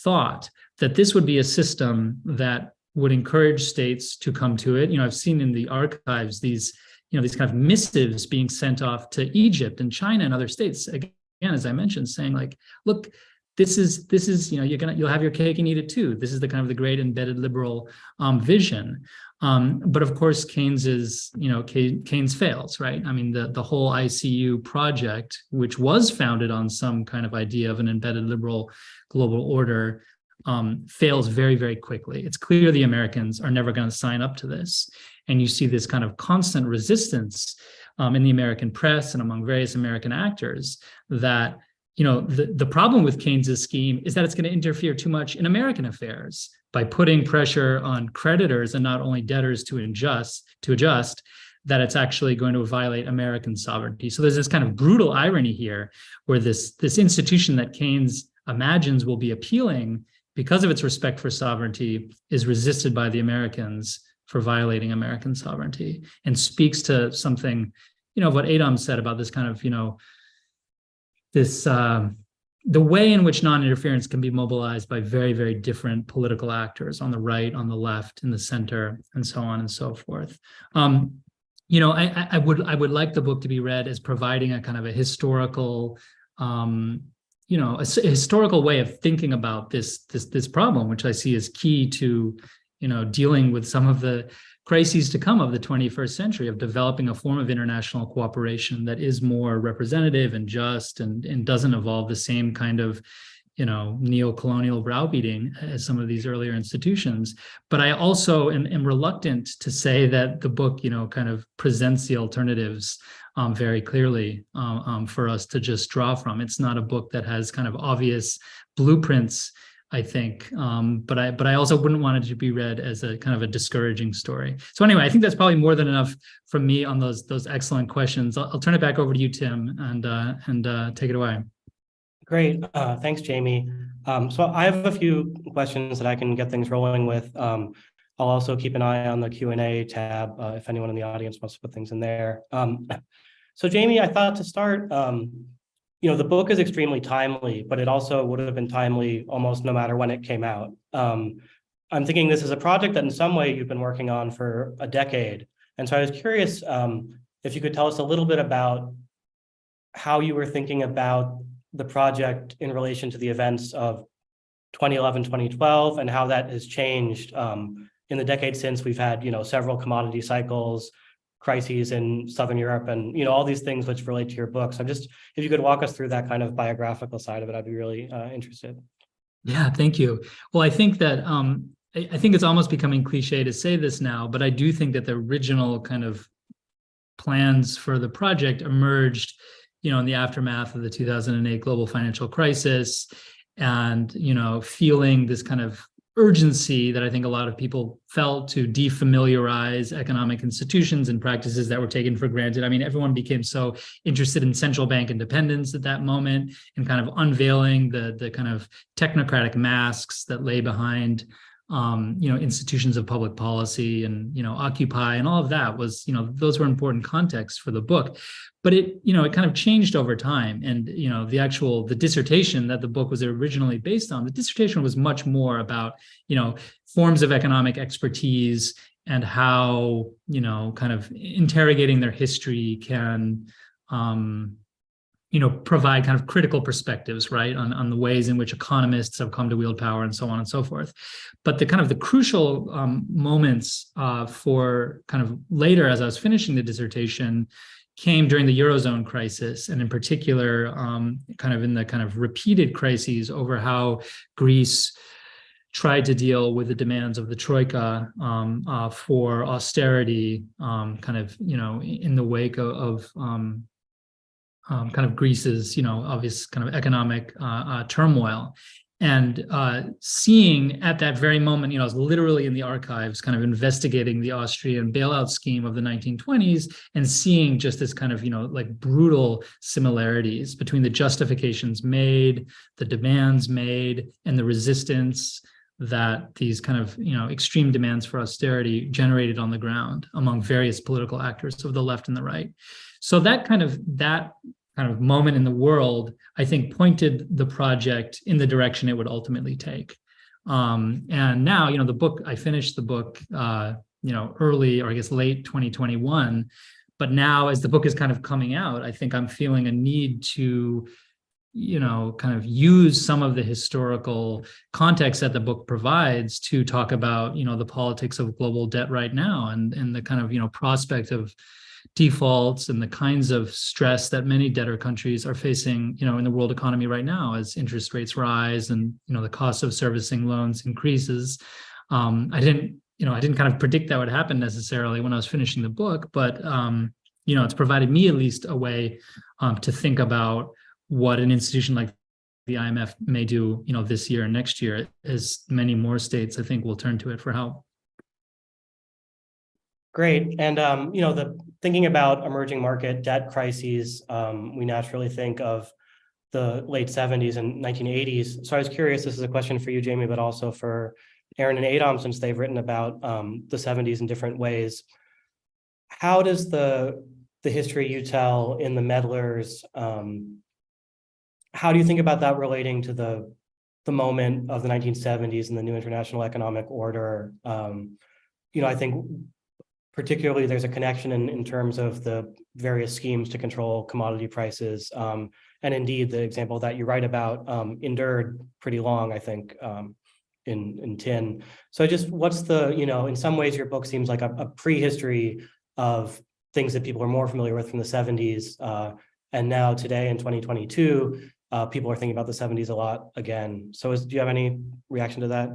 thought that this would be a system that would encourage states to come to it. I've seen in the archives these kind of missives being sent off to Egypt and China and other states, again, as I mentioned, saying like, look, this is you'll have your cake and eat it too. This is the kind of the great embedded liberal vision. But of course, Keynes fails, right? I mean, the whole ICU project, which was founded on some kind of idea of an embedded liberal global order, fails very, very quickly. It's clear the Americans are never going to sign up to this. And you see this kind of constant resistance in the American press and among various American actors that, the problem with Keynes's scheme is that it's going to interfere too much in American affairs by putting pressure on creditors and not only debtors to adjust, that it's actually going to violate American sovereignty. So there's this kind of brutal irony here where this institution that Keynes imagines will be appealing because of its respect for sovereignty is resisted by the Americans for violating American sovereignty, and speaks to something, what Adom said about this kind of, the way in which non-interference can be mobilized by very, very different political actors on the right, on the left, in the center, and so on and so forth. I would like the book to be read as providing a kind of a historical, a historical way of thinking about this problem, which I see as key to, dealing with some of the crises to come of the 21st century, of developing a form of international cooperation that is more representative and just and doesn't involve the same kind of, neo-colonial browbeating as some of these earlier institutions. But I also am reluctant to say that the book, kind of presents the alternatives very clearly for us to just draw from. It's not a book that has kind of obvious blueprints, I think, but I also wouldn't want it to be read as a kind of a discouraging story. So anyway, I think that's probably more than enough from me on those excellent questions. I'll turn it back over to you, Tim, and take it away. Great, thanks, Jamie. So I have a few questions that I can get things rolling with. I'll also keep an eye on the Q&A tab if anyone in the audience wants to put things in there. So Jamie, I thought to start, the book is extremely timely, but it also would have been timely almost no matter when it came out. I'm thinking this is a project that in some way you've been working on for a decade. And so I was curious if you could tell us a little bit about how you were thinking about the project in relation to the events of 2011, 2012, and how that has changed in the decade since. We've had, several commodity cycles, crises in Southern Europe, and, all these things which relate to your book. So if you could walk us through that kind of biographical side of it, I'd be really interested. Yeah, thank you. Well, I think that I think it's almost becoming cliche to say this now, but I do think that the original kind of plans for the project emerged, in the aftermath of the 2008 global financial crisis, and, feeling this kind of urgency that I think a lot of people felt to defamiliarize economic institutions and practices that were taken for granted. I mean, everyone became so interested in central bank independence at that moment and kind of unveiling the kind of technocratic masks that lay behind institutions of public policy and, Occupy and all of that was, those were important contexts for the book. But it kind of changed over time. And, the dissertation that the book was originally based on, the dissertation was much more about, forms of economic expertise and how, kind of interrogating their history can, provide kind of critical perspectives, right, on the ways in which economists have come to wield power and so on and so forth. But the crucial moments for kind of later, as I was finishing the dissertation, came during the Eurozone crisis, and in particular, kind of in the kind of repeated crises over how Greece tried to deal with the demands of the Troika for austerity, in the wake of kind of Greece's, obvious kind of economic turmoil. And seeing at that very moment, I was literally in the archives kind of investigating the Austrian bailout scheme of the 1920s and seeing just this kind of, brutal similarities between the justifications made, the demands made, and the resistance that these kind of, extreme demands for austerity generated on the ground among various political actors of the left and the right. So that kind of moment in the world, I think, pointed the project in the direction it would ultimately take. And now, the book, I finished the book, early, or I guess late 2021. But now, as the book is kind of coming out, I think I'm feeling a need to, kind of use some of the historical context that the book provides to talk about, the politics of global debt right now and the kind of, prospect of defaults and the kinds of stress that many debtor countries are facing, in the world economy right now as interest rates rise and, the cost of servicing loans increases. I didn't kind of predict that would happen necessarily when I was finishing the book, but, it's provided me at least a way to think about what an institution like the IMF may do, this year and next year, as many more states, I think, will turn to it for help. Great. And, the thinking about emerging market debt crises, we naturally think of the late 70s and 1980s. So I was curious, this is a question for you, Jamie, but also for Aaron and Adom, since they've written about the 70s in different ways. How does the history you tell in the Meddlers, how do you think about that relating to the moment of the 1970s and the new international economic order? I think particularly there's a connection in terms of the various schemes to control commodity prices. And indeed, the example that you write about endured pretty long, I think, in tin. So just what's in some ways your book seems like a prehistory of things that people are more familiar with from the 70s. And now today in 2022, people are thinking about the 70s a lot again. So do you have any reaction to that?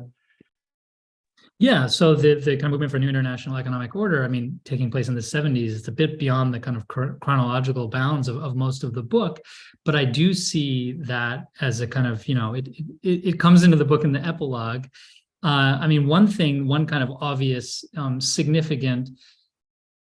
Yeah, so the kind of movement for new international economic order, I mean, taking place in the 70s, it's a bit beyond the kind of chronological bounds of most of the book, but I do see that as a kind of, it comes into the book in the epilogue. I mean, one kind of obvious, significant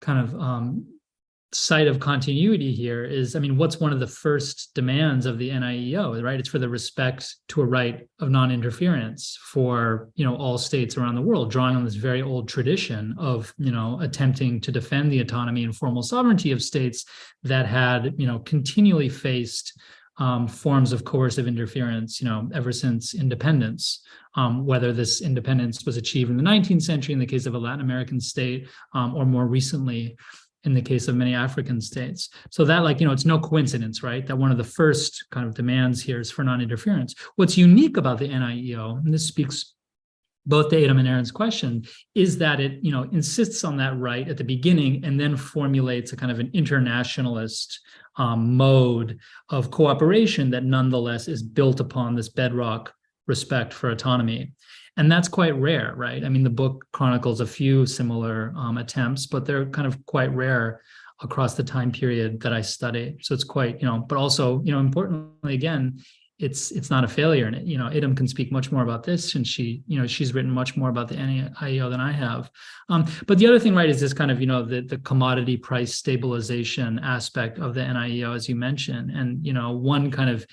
kind of site of continuity here is, I mean, what's one of the first demands of the NIEO, right? It's for the respect to a right of non-interference for, all states around the world, drawing on this very old tradition of, attempting to defend the autonomy and formal sovereignty of states that had, continually faced forms of coercive interference, ever since independence, whether this independence was achieved in the 19th century in the case of a Latin American state, or more recently in the case of many African states. So that, it's no coincidence, right, that one of the first kind of demands here is for non-interference. What's unique about the NIEO, and this speaks both to Adom and Aaron's question, is that it, insists on that right at the beginning and then formulates a kind of an internationalist mode of cooperation that nonetheless is built upon this bedrock respect for autonomy. And that's quite rare, right? I mean, the book chronicles a few similar attempts, but they're kind of quite rare across the time period that I study. So it's quite, but also, importantly, again, it's not a failure. And Adom can speak much more about this, and she's written much more about the NIEO than I have. But the other thing, right, is this kind of, the commodity price stabilization aspect of the NIEO, as you mentioned. And, one kind of,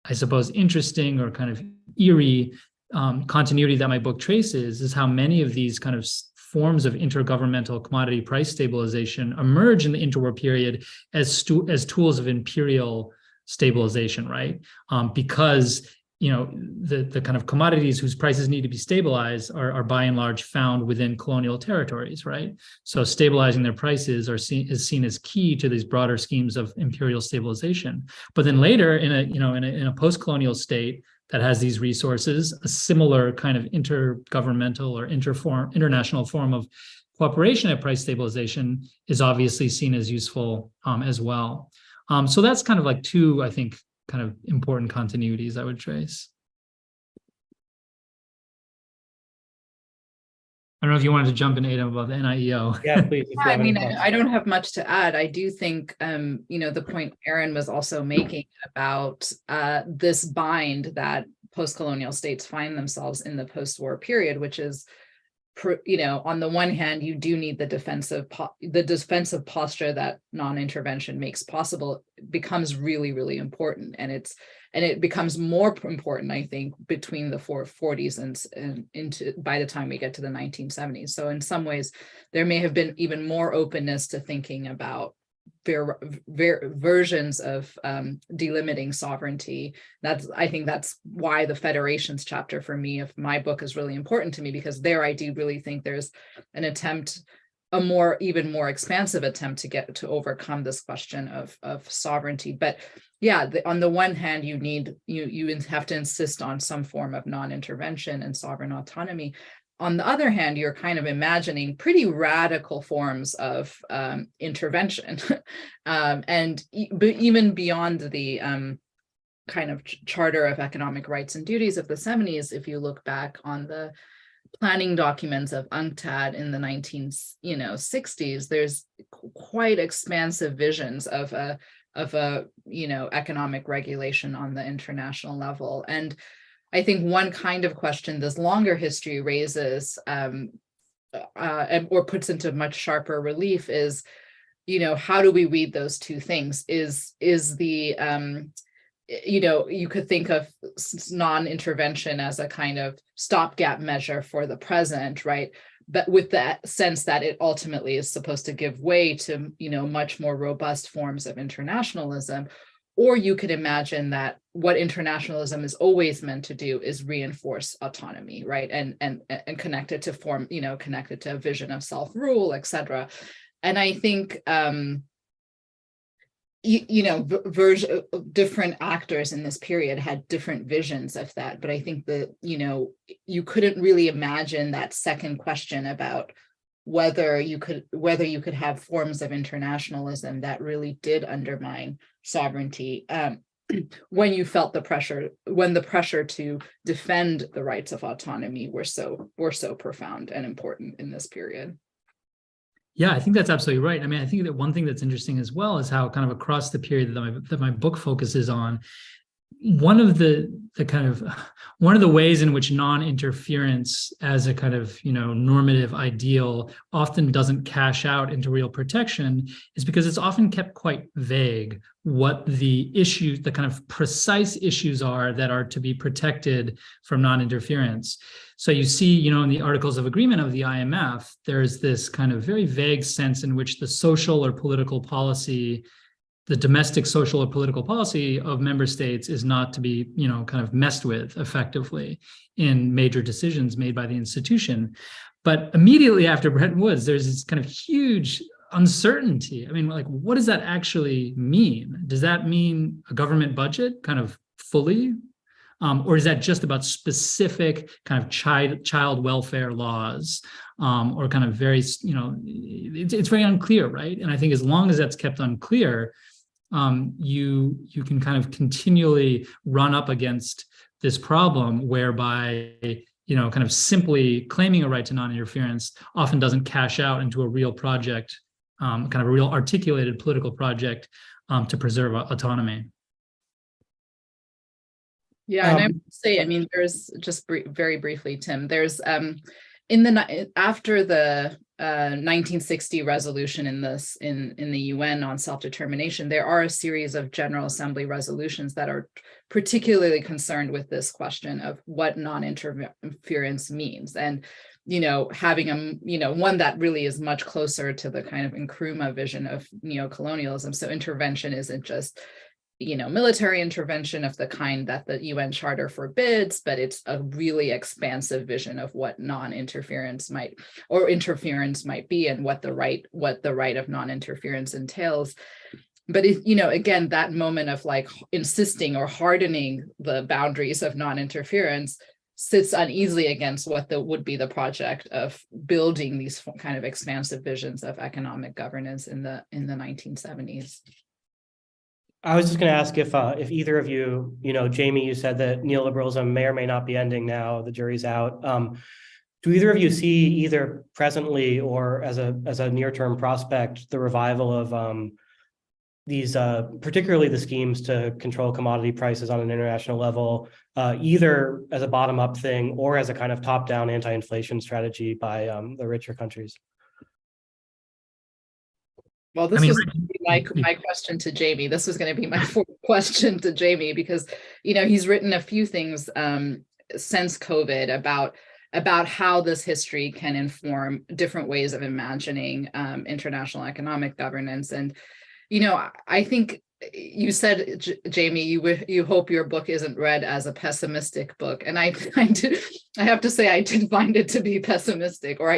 I suppose, interesting or kind of eerie continuity that my book traces is how many of these kind of forms of intergovernmental commodity price stabilization emerge in the interwar period as tools of imperial stabilization, right? Because the kind of commodities whose prices need to be stabilized are by and large found within colonial territories, right? So stabilizing their prices is seen as key to these broader schemes of imperial stabilization. But then later, in a post-colonial state that has these resources, a similar kind of intergovernmental or international form of cooperation at price stabilization is obviously seen as useful as well. So that's kind of like two, I think, kind of important continuities I would trace. I don't know if you wanted to jump in, Adom, about the NIEO. Yeah, please. I mean, I don't have much to add. I do think, the point Aaron was also making about this bind that post-colonial states find themselves in the post-war period, which is, on the one hand, you do need the defensive posture that non-intervention makes possible becomes really, really important, and it becomes more important, I think, between the 40s and into by the time we get to the 1970s. So in some ways, there may have been even more openness to thinking about versions of delimiting sovereignty. I think that's why the federations chapter for me of my book is really important to me, because there I do really think there's an attempt, even more expansive attempt to overcome this question of sovereignty. But yeah, on the one hand, you have to insist on some form of non-intervention and sovereign autonomy. On the other hand, you're kind of imagining pretty radical forms of intervention, but even beyond the kind of Charter of Economic Rights and Duties of the 70s. If you look back on the planning documents of UNCTAD in the 1960s, there's quite expansive visions of a economic regulation on the international level. And I think one kind of question this longer history raises, or puts into much sharper relief, is, how do we read those two things? Is the you could think of non-intervention as a kind of stopgap measure for the present, right? But with that sense that it ultimately is supposed to give way to, much more robust forms of internationalism. Or you could imagine that what internationalism is always meant to do is reinforce autonomy, right? And connect it to connect it to a vision of self-rule, et cetera. And I think, different actors in this period had different visions of that. But I think that, you couldn't really imagine that second question about whether you could have forms of internationalism that really did undermine sovereignty when you felt the pressure to defend the rights of autonomy were so profound and important in this period. Yeah, I think that's absolutely right. I mean, I think that one thing that's interesting as well is how kind of across the period that my book focuses on, one of the ways in which non-interference as a kind of normative ideal often doesn't cash out into real protection is because it's often kept quite vague what the issues, the kind of precise issues are that are to be protected from non-interference. So you see, in the Articles of Agreement of the IMF, there's this kind of very vague sense in which the social or political policy, the domestic social or political policy of member states is not to be, kind of messed with effectively in major decisions made by the institution. But immediately after Bretton Woods, there's this kind of huge uncertainty. I mean, like, what does that actually mean? Does that mean a government budget kind of fully? Or is that just about specific kind of child welfare laws, or kind of very, it's very unclear, right? And I think as long as that's kept unclear, you can kind of continually run up against this problem whereby, kind of simply claiming a right to non-interference often doesn't cash out into a real project, kind of a real articulated political project to preserve autonomy. Yeah, and I would say, I mean, there's just very briefly, Tim, there's after the 1960 resolution in the UN on self-determination, there are a series of General Assembly resolutions that are particularly concerned with this question of what non-interference means, and having one that really is much closer to the kind of Nkrumah vision of neocolonialism. So intervention isn't just military intervention of the kind that the UN Charter forbids, but it's a really expansive vision of what non-interference interference might be, and what the right of non-interference entails. But again, that moment of like insisting or hardening the boundaries of non-interference sits uneasily against what would be the project of building these kind of expansive visions of economic governance in the 1970s. I was just going to ask if either of you, Jamie, you said that neoliberalism may or may not be ending now, the jury's out. Do either of you see, either presently or as a near-term prospect, the revival of these, particularly the schemes to control commodity prices on an international level, either as a bottom-up thing or as a kind of top-down anti-inflation strategy by the richer countries? Well, this was my question to Jamie. This was going to be my fourth question to Jamie, because, he's written a few things since COVID about how this history can inform different ways of imagining international economic governance. And, I think you said, Jamie, you hope your book isn't read as a pessimistic book. And I have to say, I did find it to be pessimistic, or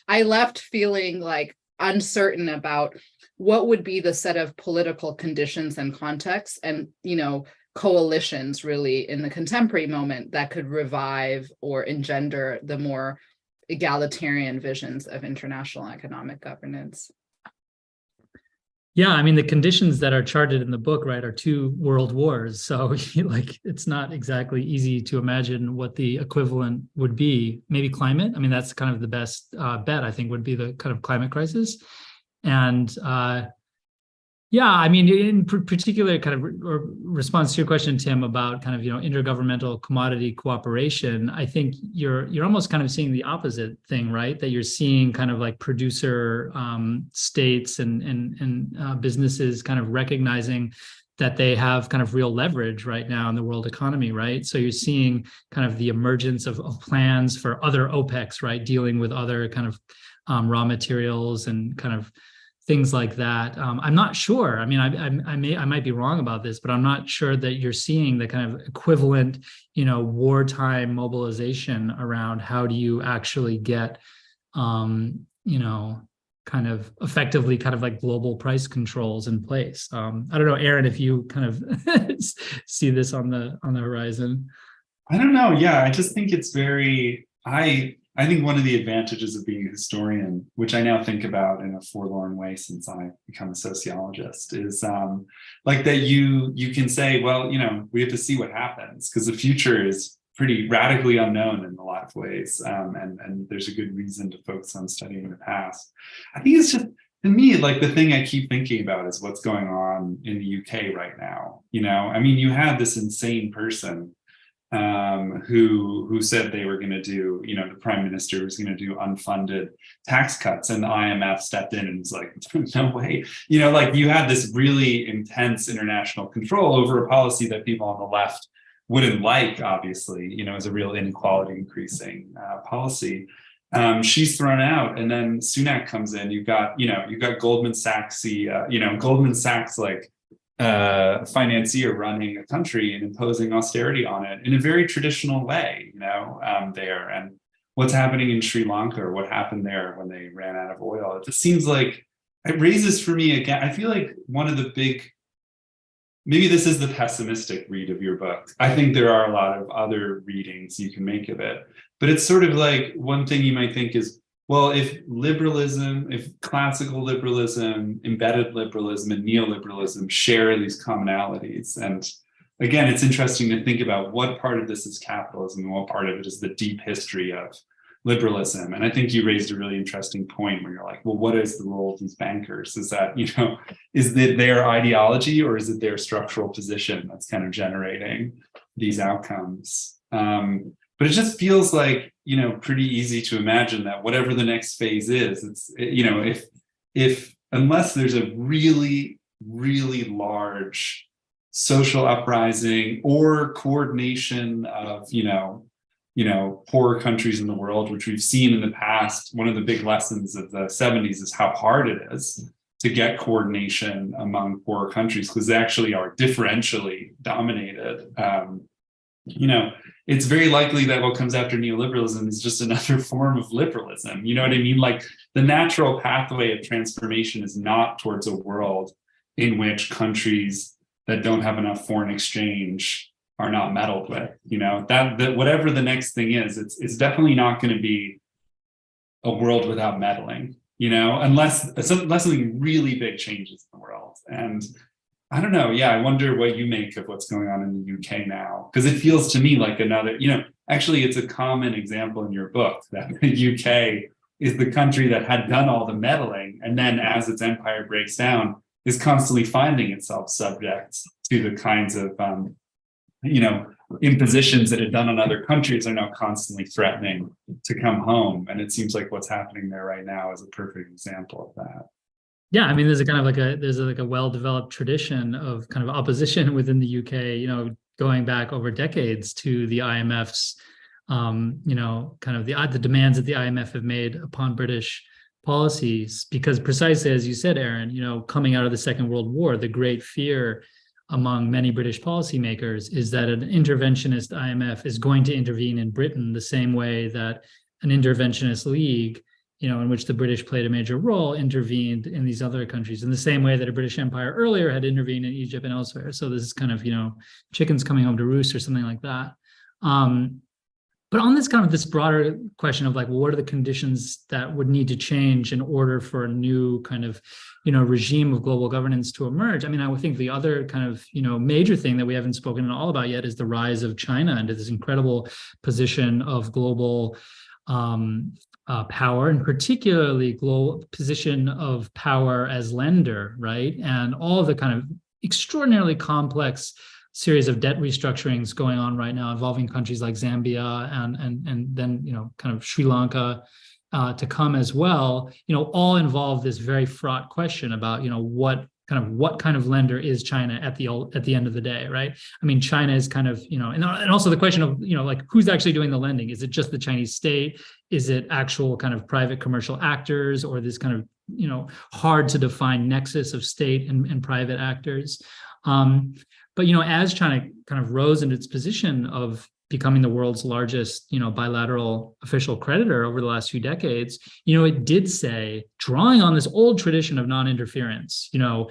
I left feeling like uncertain about what would be the set of political conditions and contexts and, coalitions really in the contemporary moment that could revive or engender the more egalitarian visions of international economic governance. Yeah, I mean, the conditions that are charted in the book, right, are 2 world wars. So it's not exactly easy to imagine what the equivalent would be. Maybe climate. I mean, that's kind of the best bet, I think, would be the kind of climate crisis. And yeah, I mean, in particular, kind of response to your question, Tim, about kind of, intergovernmental commodity cooperation, I think you're almost kind of seeing the opposite thing, right? That you're seeing kind of like producer states and businesses kind of recognizing that they have kind of real leverage right now in the world economy, right? So you're seeing kind of the emergence of plans for other OPECs, right? Dealing with other kind of raw materials and kind of things like that. I'm not sure. I mean, I might be wrong about this, but I'm not sure that you're seeing the kind of equivalent, wartime mobilization around how do you actually get, kind of effectively kind of like global price controls in place. I don't know, Aaron, if you kind of see this on the horizon. I don't know. Yeah, I just think it's I think one of the advantages of being a historian, which I now think about in a forlorn way since I become a sociologist, is like that you can say, well, we have to see what happens, because the future is pretty radically unknown in a lot of ways. And there's a good reason to focus on studying the past. I think it's just to me, like the thing I keep thinking about is what's going on in the UK right now. I mean, you had this insane person who said they were going to do, the prime minister was going to do unfunded tax cuts, and the IMF stepped in and was like, no way. Like you had this really intense international control over a policy that people on the left wouldn't like, obviously, as a real inequality increasing policy. She's thrown out, and then Sunak comes in. You've got Goldman Sachs, Goldman Sachs like financier running a country and imposing austerity on it in a very traditional way, there. And what's happening in Sri Lanka, or what happened there when they ran out of oil. It just seems like it raises for me again. I feel like one of the big, maybe this is the pessimistic read of your book. I think there are a lot of other readings you can make of it, but it's sort of like one thing you might think is, well, if classical liberalism, embedded liberalism, and neoliberalism share these commonalities, and again, it's interesting to think about what part of this is capitalism and what part of it is the deep history of liberalism. And I think you raised a really interesting point where you're like, well, what is the role of these bankers? Is that, is it their ideology, or is it their structural position that's kind of generating these outcomes? But it just feels like, pretty easy to imagine that whatever the next phase is, if unless there's a really, really large social uprising or coordination of, poorer countries in the world, which we've seen in the past, one of the big lessons of the 70s is how hard it is to get coordination among poorer countries, because they actually are differentially dominated. It's very likely that what comes after neoliberalism is just another form of liberalism. You know what I mean? Like the natural pathway of transformation is not towards a world in which countries that don't have enough foreign exchange are not meddled with. That whatever the next thing is, it's definitely not going to be a world without meddling. Unless something really big changes in the world. And I don't know. Yeah, I wonder what you make of what's going on in the UK now, because it feels to me like another, actually it's a common example in your book that the UK is the country that had done all the meddling, and then as its empire breaks down, is constantly finding itself subject to the kinds of, impositions that had done on other countries are now constantly threatening to come home. And it seems like what's happening there right now is a perfect example of that. Yeah, I mean, there's a well-developed tradition of kind of opposition within the UK, going back over decades to the IMF's, kind of the demands that the IMF have made upon British policies, because precisely as you said, Aaron, coming out of the Second World War, the great fear among many British policymakers is that an interventionist IMF is going to intervene in Britain the same way that an interventionist league, in which the British played a major role, intervened in these other countries in the same way that a British empire earlier had intervened in Egypt and elsewhere. So this is kind of, chickens coming home to roost or something like that. But on this broader question of like, well, what are the conditions that would need to change in order for a new kind of, regime of global governance to emerge? I mean, I would think the other kind of, major thing that we haven't spoken at all about yet is the rise of China into this incredible position of global power, and particularly global position of power as lender, right? And all the kind of extraordinarily complex series of debt restructurings going on right now involving countries like Zambia and then, kind of Sri Lanka to come as well, all involve this very fraught question about, what kind of lender is China at the end of the day, right? I mean, China is kind of, and also the question of, like who's actually doing the lending? Is it just the Chinese state? Is it actual kind of private commercial actors, or this kind of, hard to define nexus of state and private actors? But, as China kind of rose into its position of becoming the world's largest, bilateral official creditor over the last few decades, it did say, drawing on this old tradition of non-interference, in the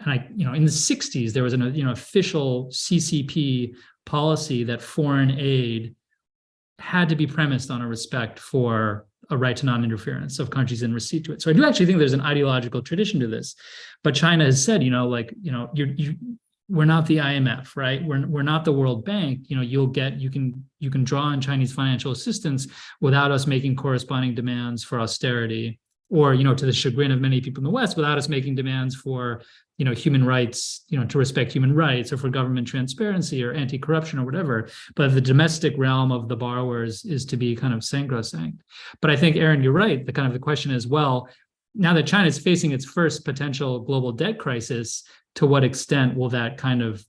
60s, there was an, official CCP policy that foreign aid had to be premised on a respect for a right to non-interference of countries in receipt to it. So I do actually think there's an ideological tradition to this, but China has said, we're not the IMF, right? We're not the World Bank. You can draw on Chinese financial assistance without us making corresponding demands for austerity or, to the chagrin of many people in the West, without us making demands for, human rights, to respect human rights, or for government transparency or anti-corruption or whatever. But the domestic realm of the borrowers is to be kind of sacrosanct. But I think, Aaron, you're right. The question is, well, now that China is facing its first potential global debt crisis, to what extent will that kind of,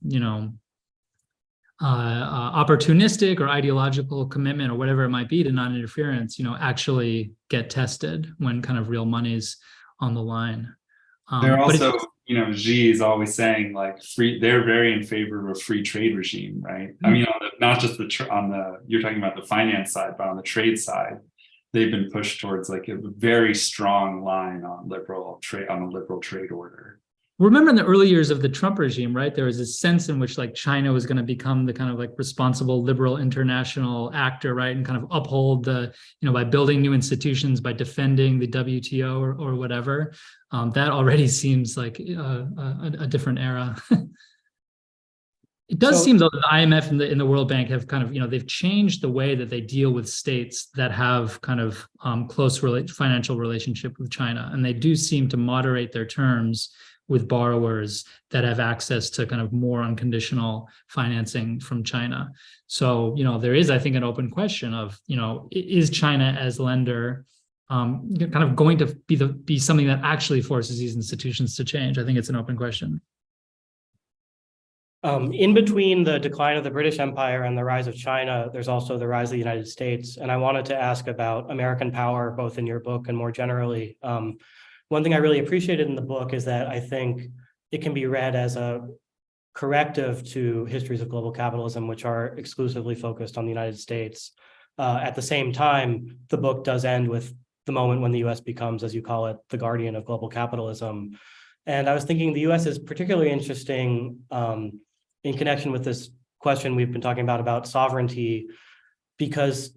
opportunistic or ideological commitment or whatever it might be to non-interference, actually get tested when kind of real money's on the line. They're also, Xi is always saying like they're very in favor of a free trade regime, right? I mean, not just you're talking about the finance side, but on the trade side, they've been pushed towards like a very strong line on the liberal trade order. Remember in the early years of the Trump regime, right? There was this sense in which like China was going to become the kind of like responsible liberal international actor, right? And kind of uphold the, by building new institutions, by defending the WTO or whatever. That already seems like a different era. It does seem though that the IMF and the World Bank have kind of, they've changed the way that they deal with states that have kind of close financial relationship with China. And they do seem to moderate their terms with borrowers that have access to kind of more unconditional financing from China. So, there is, I think, an open question of, is China as lender kind of going to be something that actually forces these institutions to change? I think it's an open question. In between the decline of the British Empire and the rise of China, there's also the rise of the United States. And I wanted to ask about American power, both in your book and more generally. One thing I really appreciated in the book is that I think it can be read as a corrective to histories of global capitalism, which are exclusively focused on the United States. At the same time, the book does end with the moment when the US becomes, as you call it, the guardian of global capitalism. And I was thinking the US is particularly interesting in connection with this question we've been talking about sovereignty, because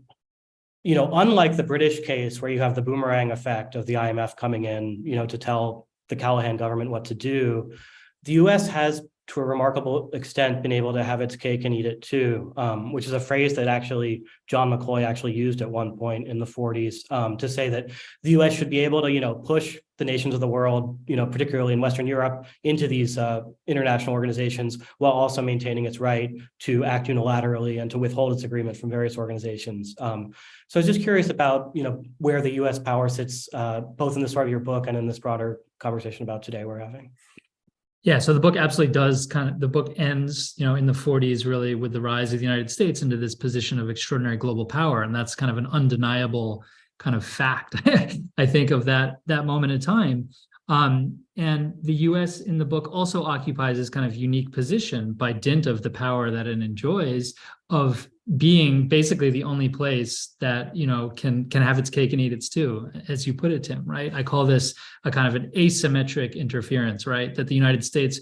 unlike the British case where you have the boomerang effect of the IMF coming in, to tell the Callahan government what to do, the US has, to a remarkable extent, been able to have its cake and eat it too, which is a phrase that actually John McCloy actually used at one point in the 40s to say that the US should be able to, push the nations of the world, particularly in Western Europe, into these international organizations while also maintaining its right to act unilaterally and to withhold its agreement from various organizations. So I was just curious about, where the US power sits, both in the start of your book and in this broader conversation about today we're having. Yeah, so the book absolutely does the book ends, in the 40s really with the rise of the United States into this position of extraordinary global power. And that's kind of an undeniable kind of fact, I think, of that moment in time. And the US in the book also occupies this kind of unique position by dint of the power that it enjoys of being basically the only place that, can have its cake and eat its too, as you put it, Tim, right? I call this a kind of an asymmetric interference, right? That the United States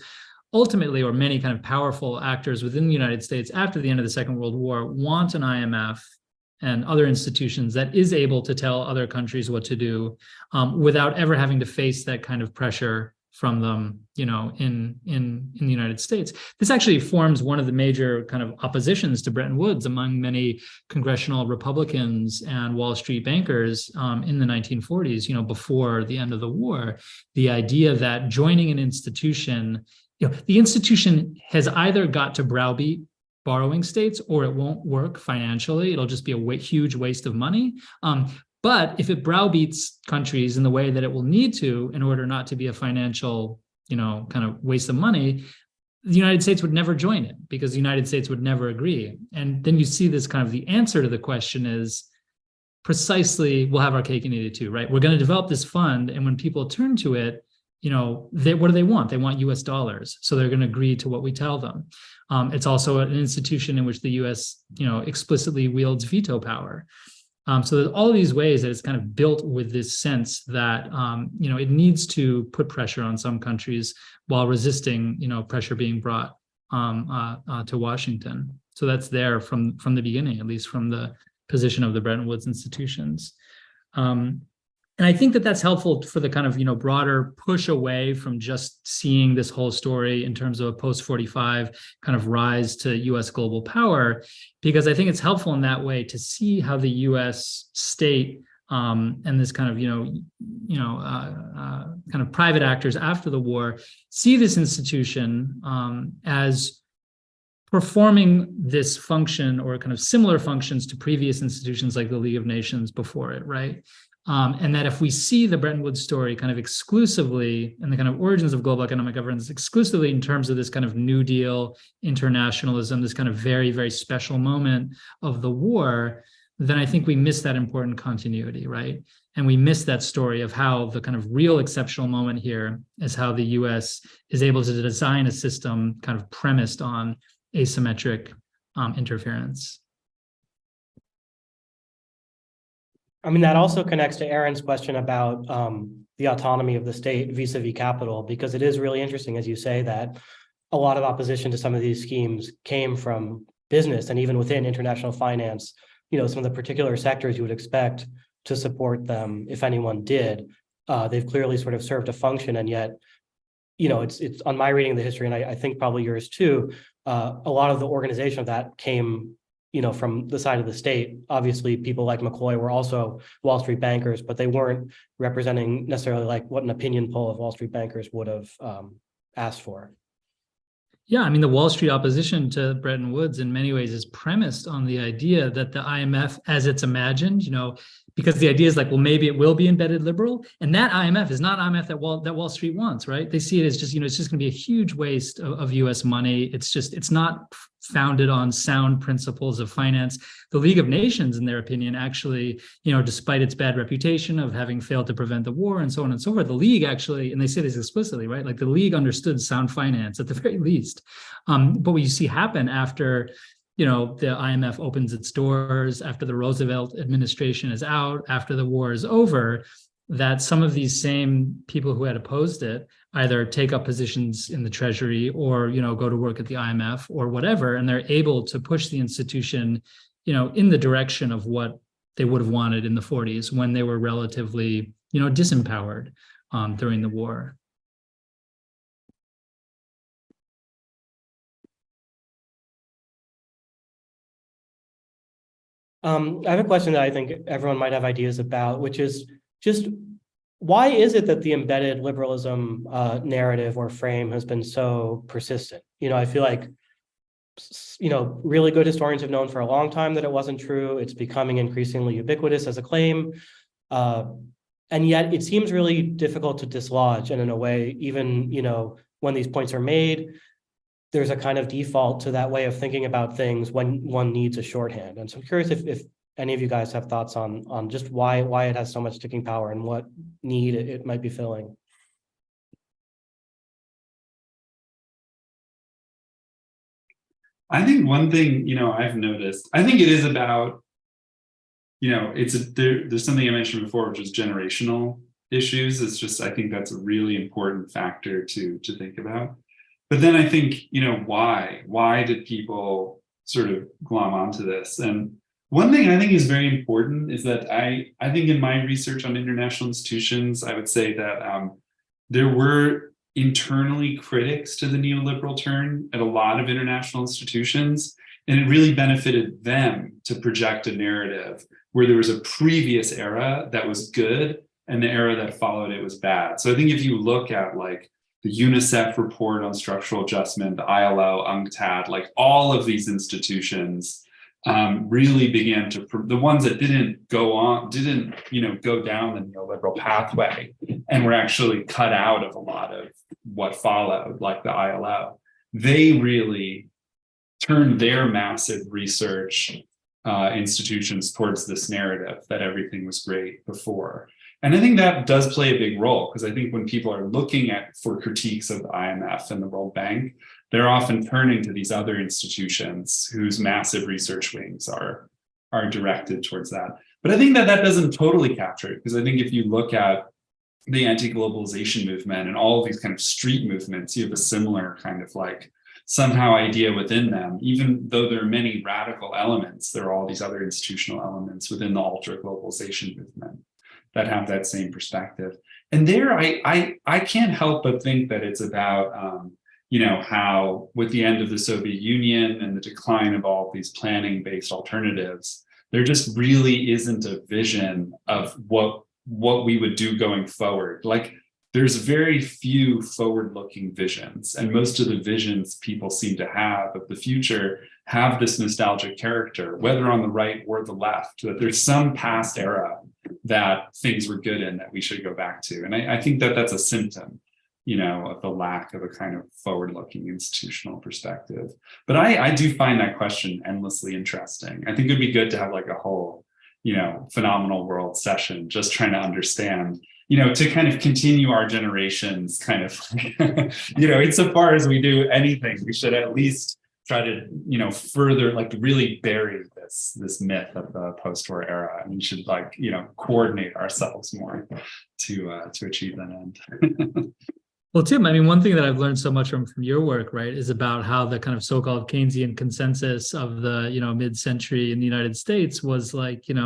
ultimately, or many kind of powerful actors within the United States after the end of the Second World War, want an IMF and other institutions that is able to tell other countries what to do without ever having to face that kind of pressure from them, in the United States. This actually forms one of the major kind of oppositions to Bretton Woods among many congressional Republicans and Wall Street bankers in the 1940s, before the end of the war. The idea that joining an institution, the institution has either got to browbeat borrowing states or it won't work financially. It'll just be a huge waste of money. But if it browbeats countries in the way that it will need to in order not to be a financial, kind of waste of money, the United States would never join it because the United States would never agree. And then you see this kind of the answer to the question is precisely, we'll have our cake and eat it too, right? We're going to develop this fund. And when people turn to it, what do they want? They want US dollars. So they're going to agree to what we tell them. It's also an institution in which the US, explicitly wields veto power. So there's all these ways that it's kind of built with this sense that, it needs to put pressure on some countries while resisting, pressure being brought to Washington. So that's there from the beginning, at least from the position of the Bretton Woods institutions. And I think that that's helpful for the kind of, broader push away from just seeing this whole story in terms of a post-45 kind of rise to US global power, because I think it's helpful in that way to see how the US state and this kind of, kind of private actors after the war see this institution as performing this function or kind of similar functions to previous institutions like the League of Nations before it, right? And that if we see the Bretton Woods story kind of exclusively and the kind of origins of global economic governance exclusively in terms of this kind of New Deal internationalism, this kind of very, very special moment of the war, then I think we miss that important continuity, right? And we miss that story of how the kind of real exceptional moment here is how the US is able to design a system kind of premised on asymmetric interference. I mean, that also connects to Aaron's question about the autonomy of the state vis-a-vis capital, because it is really interesting, as you say, that a lot of opposition to some of these schemes came from business, and even within international finance, some of the particular sectors you would expect to support them, if anyone did, they've clearly sort of served a function, and yet, it's on my reading of the history, and I think probably yours too, a lot of the organization of that came from the side of the state. Obviously, people like McCloy were also Wall Street bankers, but they weren't representing necessarily like what an opinion poll of Wall Street bankers would have asked for. Yeah, I mean, the Wall Street opposition to Bretton Woods in many ways is premised on the idea that the IMF, as it's imagined, because the idea is like, well, maybe it will be embedded liberal, and that IMF is not IMF that Wall Street wants, right? They see it as just, it's just going to be a huge waste of U.S. money. It's not founded on sound principles of finance. The League of Nations, in their opinion, actually, despite its bad reputation of having failed to prevent the war and so on and so forth, the League actually, and they say this explicitly, right? Like the League understood sound finance at the very least. But what you see happen after the IMF opens its doors, after the Roosevelt administration is out, after the war is over, that some of these same people who had opposed it either take up positions in the Treasury or, go to work at the IMF or whatever, and they're able to push the institution, in the direction of what they would have wanted in the 40s when they were relatively, disempowered during the war. I have a question that I think everyone might have ideas about, which is just why is it that the embedded liberalism narrative or frame has been so persistent? I feel like, really good historians have known for a long time that it wasn't true. It's becoming increasingly ubiquitous as a claim. And yet it seems really difficult to dislodge. And in a way, even, when these points are made, there's a kind of default to that way of thinking about things when one needs a shorthand. And so I'm curious if any of you guys have thoughts on just why it has so much sticking power and what need it might be filling. I think one thing, I've noticed, I think it is about, there's something I mentioned before, which is generational issues. It's just, I think that's a really important factor to think about. But then I think, why did people sort of glom onto this? And one thing I think is very important is that I think in my research on international institutions, I would say that there were internally critics to the neoliberal turn at a lot of international institutions, and it really benefited them to project a narrative where there was a previous era that was good and the era that followed it was bad. So I think if you look at like the UNICEF report on structural adjustment, the ILO, UNCTAD, like all of these institutions really began to, the ones that didn't go down the neoliberal pathway and were actually cut out of a lot of what followed, like the ILO, they really turned their massive research institutions towards this narrative that everything was great before. And I think that does play a big role, because I think when people are looking for critiques of the IMF and the World Bank, they're often turning to these other institutions whose massive research wings are directed towards that. But I think that doesn't totally capture it, because I think if you look at the anti-globalization movement and all of these kind of street movements, you have a similar kind of like somehow idea within them. Even though there are many radical elements, there are all these other institutional elements within the ultra-globalization movement that have that same perspective. And there, I can't help but think that it's about, how with the end of the Soviet Union and the decline of all of these planning-based alternatives, there just really isn't a vision of what we would do going forward. Like, there's very few forward-looking visions, and most of the visions people seem to have of the future have this nostalgic character, whether on the right or the left, that there's some past era that things were good in that we should go back to. And I think that that's a symptom, of the lack of a kind of forward-looking institutional perspective. But I do find that question endlessly interesting. I think it'd be good to have like a whole, phenomenal world session, just trying to understand, to kind of continue our generation's kind of, insofar as we do anything, we should at least try to, further, like, really bury this myth of the post-war era, and we should, like, coordinate ourselves more to achieve that end. Well, Tim, I mean, one thing that I've learned so much from your work, right, is about how the kind of so-called Keynesian consensus of the, mid-century in the United States was like, is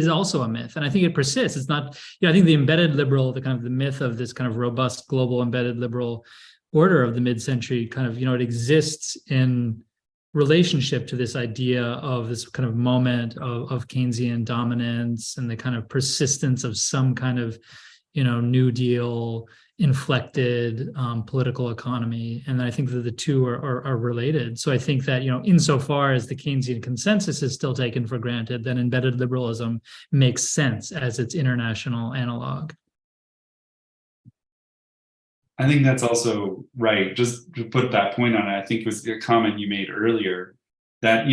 also a myth. And I think it persists. It's not, I think the embedded liberal, the kind of the myth of this kind of robust global embedded liberal order of the mid-century kind of, it exists in relationship to this idea of this kind of moment of Keynesian dominance and the kind of persistence of some kind of, New Deal inflected political economy. And I think that the two are related. So I think that, insofar as the Keynesian consensus is still taken for granted, then embedded liberalism makes sense as its international analog. I think that's also right. Just to put that point on it, I think it was a comment you made earlier that,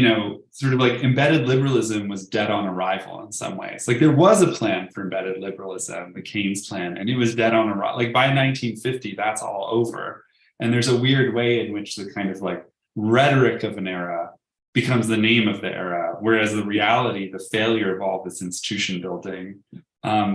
sort of like embedded liberalism was dead on arrival in some ways. Like, there was a plan for embedded liberalism, the Keynes plan, and it was dead on arrival. Like, by 1950, that's all over. And there's a weird way in which the kind of like rhetoric of an era becomes the name of the era, whereas the reality, the failure of all this institution building,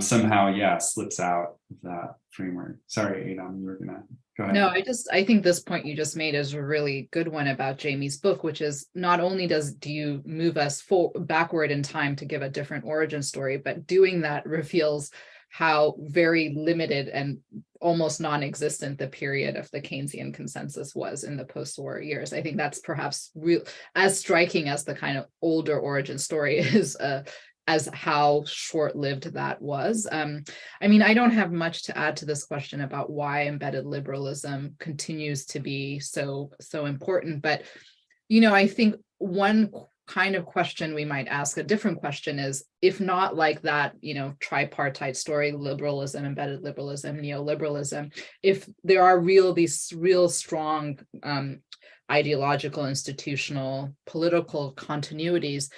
somehow, slips out of that framework. Sorry, Adom, you were gonna go ahead. No, I think this point you just made is a really good one about Jamie's book, which is not only do you move us backward in time to give a different origin story, but doing that reveals how very limited and almost non-existent the period of the Keynesian consensus was in the post-war years. I think that's perhaps as striking as the kind of older origin story is as how short-lived that was. I mean, I don't have much to add to this question about why embedded liberalism continues to be so important. But, I think one kind of question we might ask, a different question is, if not like that, tripartite story, liberalism, embedded liberalism, neoliberalism, if there are these real strong ideological, institutional, political continuities,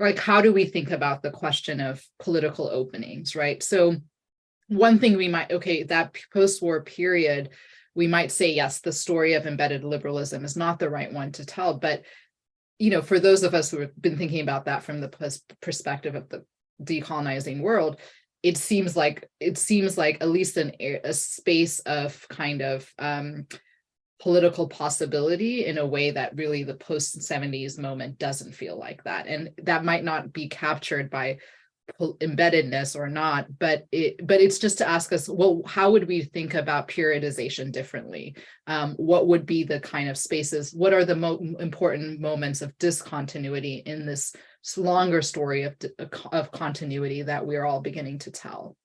like, how do we think about the question of political openings, right? So one thing that post-war period, we might say, yes, the story of embedded liberalism is not the right one to tell. But, for those of us who have been thinking about that from the perspective of the decolonizing world, it seems like at least a space of kind of political possibility in a way that really the post-70s moment doesn't feel like that. And that might not be captured by embeddedness or not, but it's just to ask us, well, how would we think about periodization differently? What would be the kind of spaces? What are the important moments of discontinuity in this longer story of continuity that we're all beginning to tell?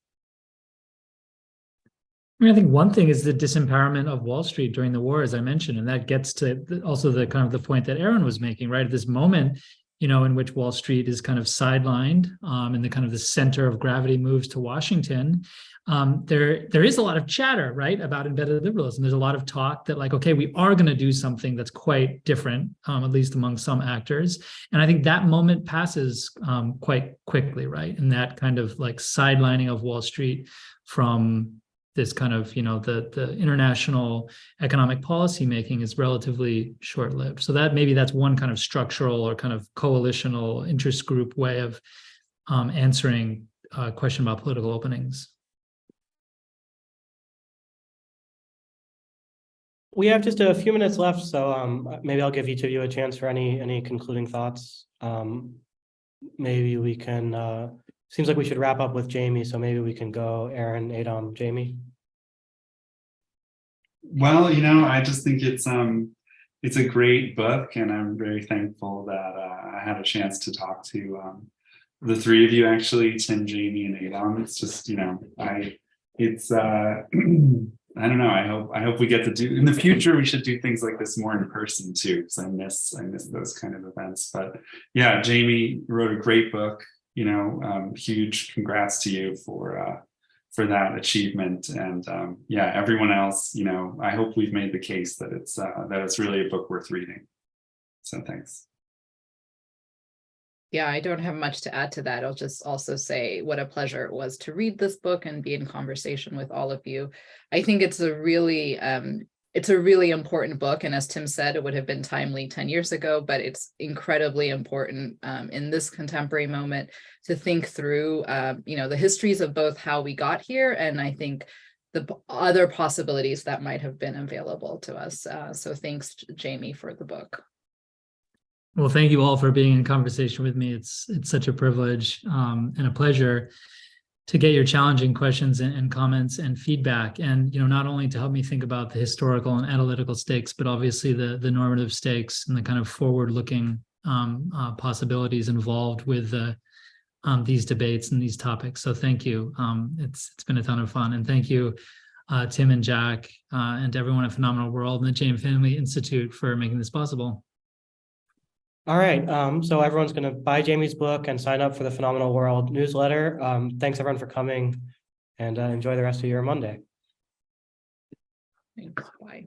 I mean, I think one thing is the disempowerment of Wall Street during the war, as I mentioned, and that gets to also the kind of the point that Aaron was making, right? At this moment, in which Wall Street is kind of sidelined, and the kind of the center of gravity moves to Washington, there is a lot of chatter, right, about embedded liberalism. There's a lot of talk that, like, okay, we are going to do something that's quite different, at least among some actors. And I think that moment passes quite quickly, right? And that kind of like sidelining of Wall Street from this kind of, the international economic policy making is relatively short-lived. So that's one kind of structural or kind of coalitional interest group way of answering a question about political openings. We have just a few minutes left, so maybe I'll give each of you a chance for any concluding thoughts. Maybe we can, seems like we should wrap up with Jamie, so maybe we can go Aaron, Adom, Jamie. Well, I just think it's it's a great book, and I'm very thankful that I had a chance to talk to the three of you, actually, Tim, Jamie, and Adom. It's just, I don't know. I hope we get to do in the future. We should do things like this more in person too, because I miss those kind of events. But yeah, Jamie wrote a great book. Huge congrats to you for that achievement, and yeah, everyone else. I hope we've made the case that it's really a book worth reading. So thanks. Yeah, I don't have much to add to that. I'll just also say what a pleasure it was to read this book and be in conversation with all of you. I think it's a really important book. And as Tim said, it would have been timely 10 years ago, but it's incredibly important in this contemporary moment to think through, the histories of both how we got here and I think the other possibilities that might have been available to us. So thanks, Jamie, for the book. Well, thank you all for being in conversation with me. It's such a privilege and a pleasure to get your challenging questions and comments and feedback. And, not only to help me think about the historical and analytical stakes, but obviously the normative stakes and the kind of forward-looking possibilities involved with these debates and these topics. So thank you. It's been a ton of fun. And thank you, Tim and Jack, and everyone at Phenomenal World and the James Family Institute for making this possible. All right, so everyone's going to buy Jamie's book and sign up for the Phenomenal World newsletter. Thanks everyone for coming, and enjoy the rest of your Monday. Thanks. Bye.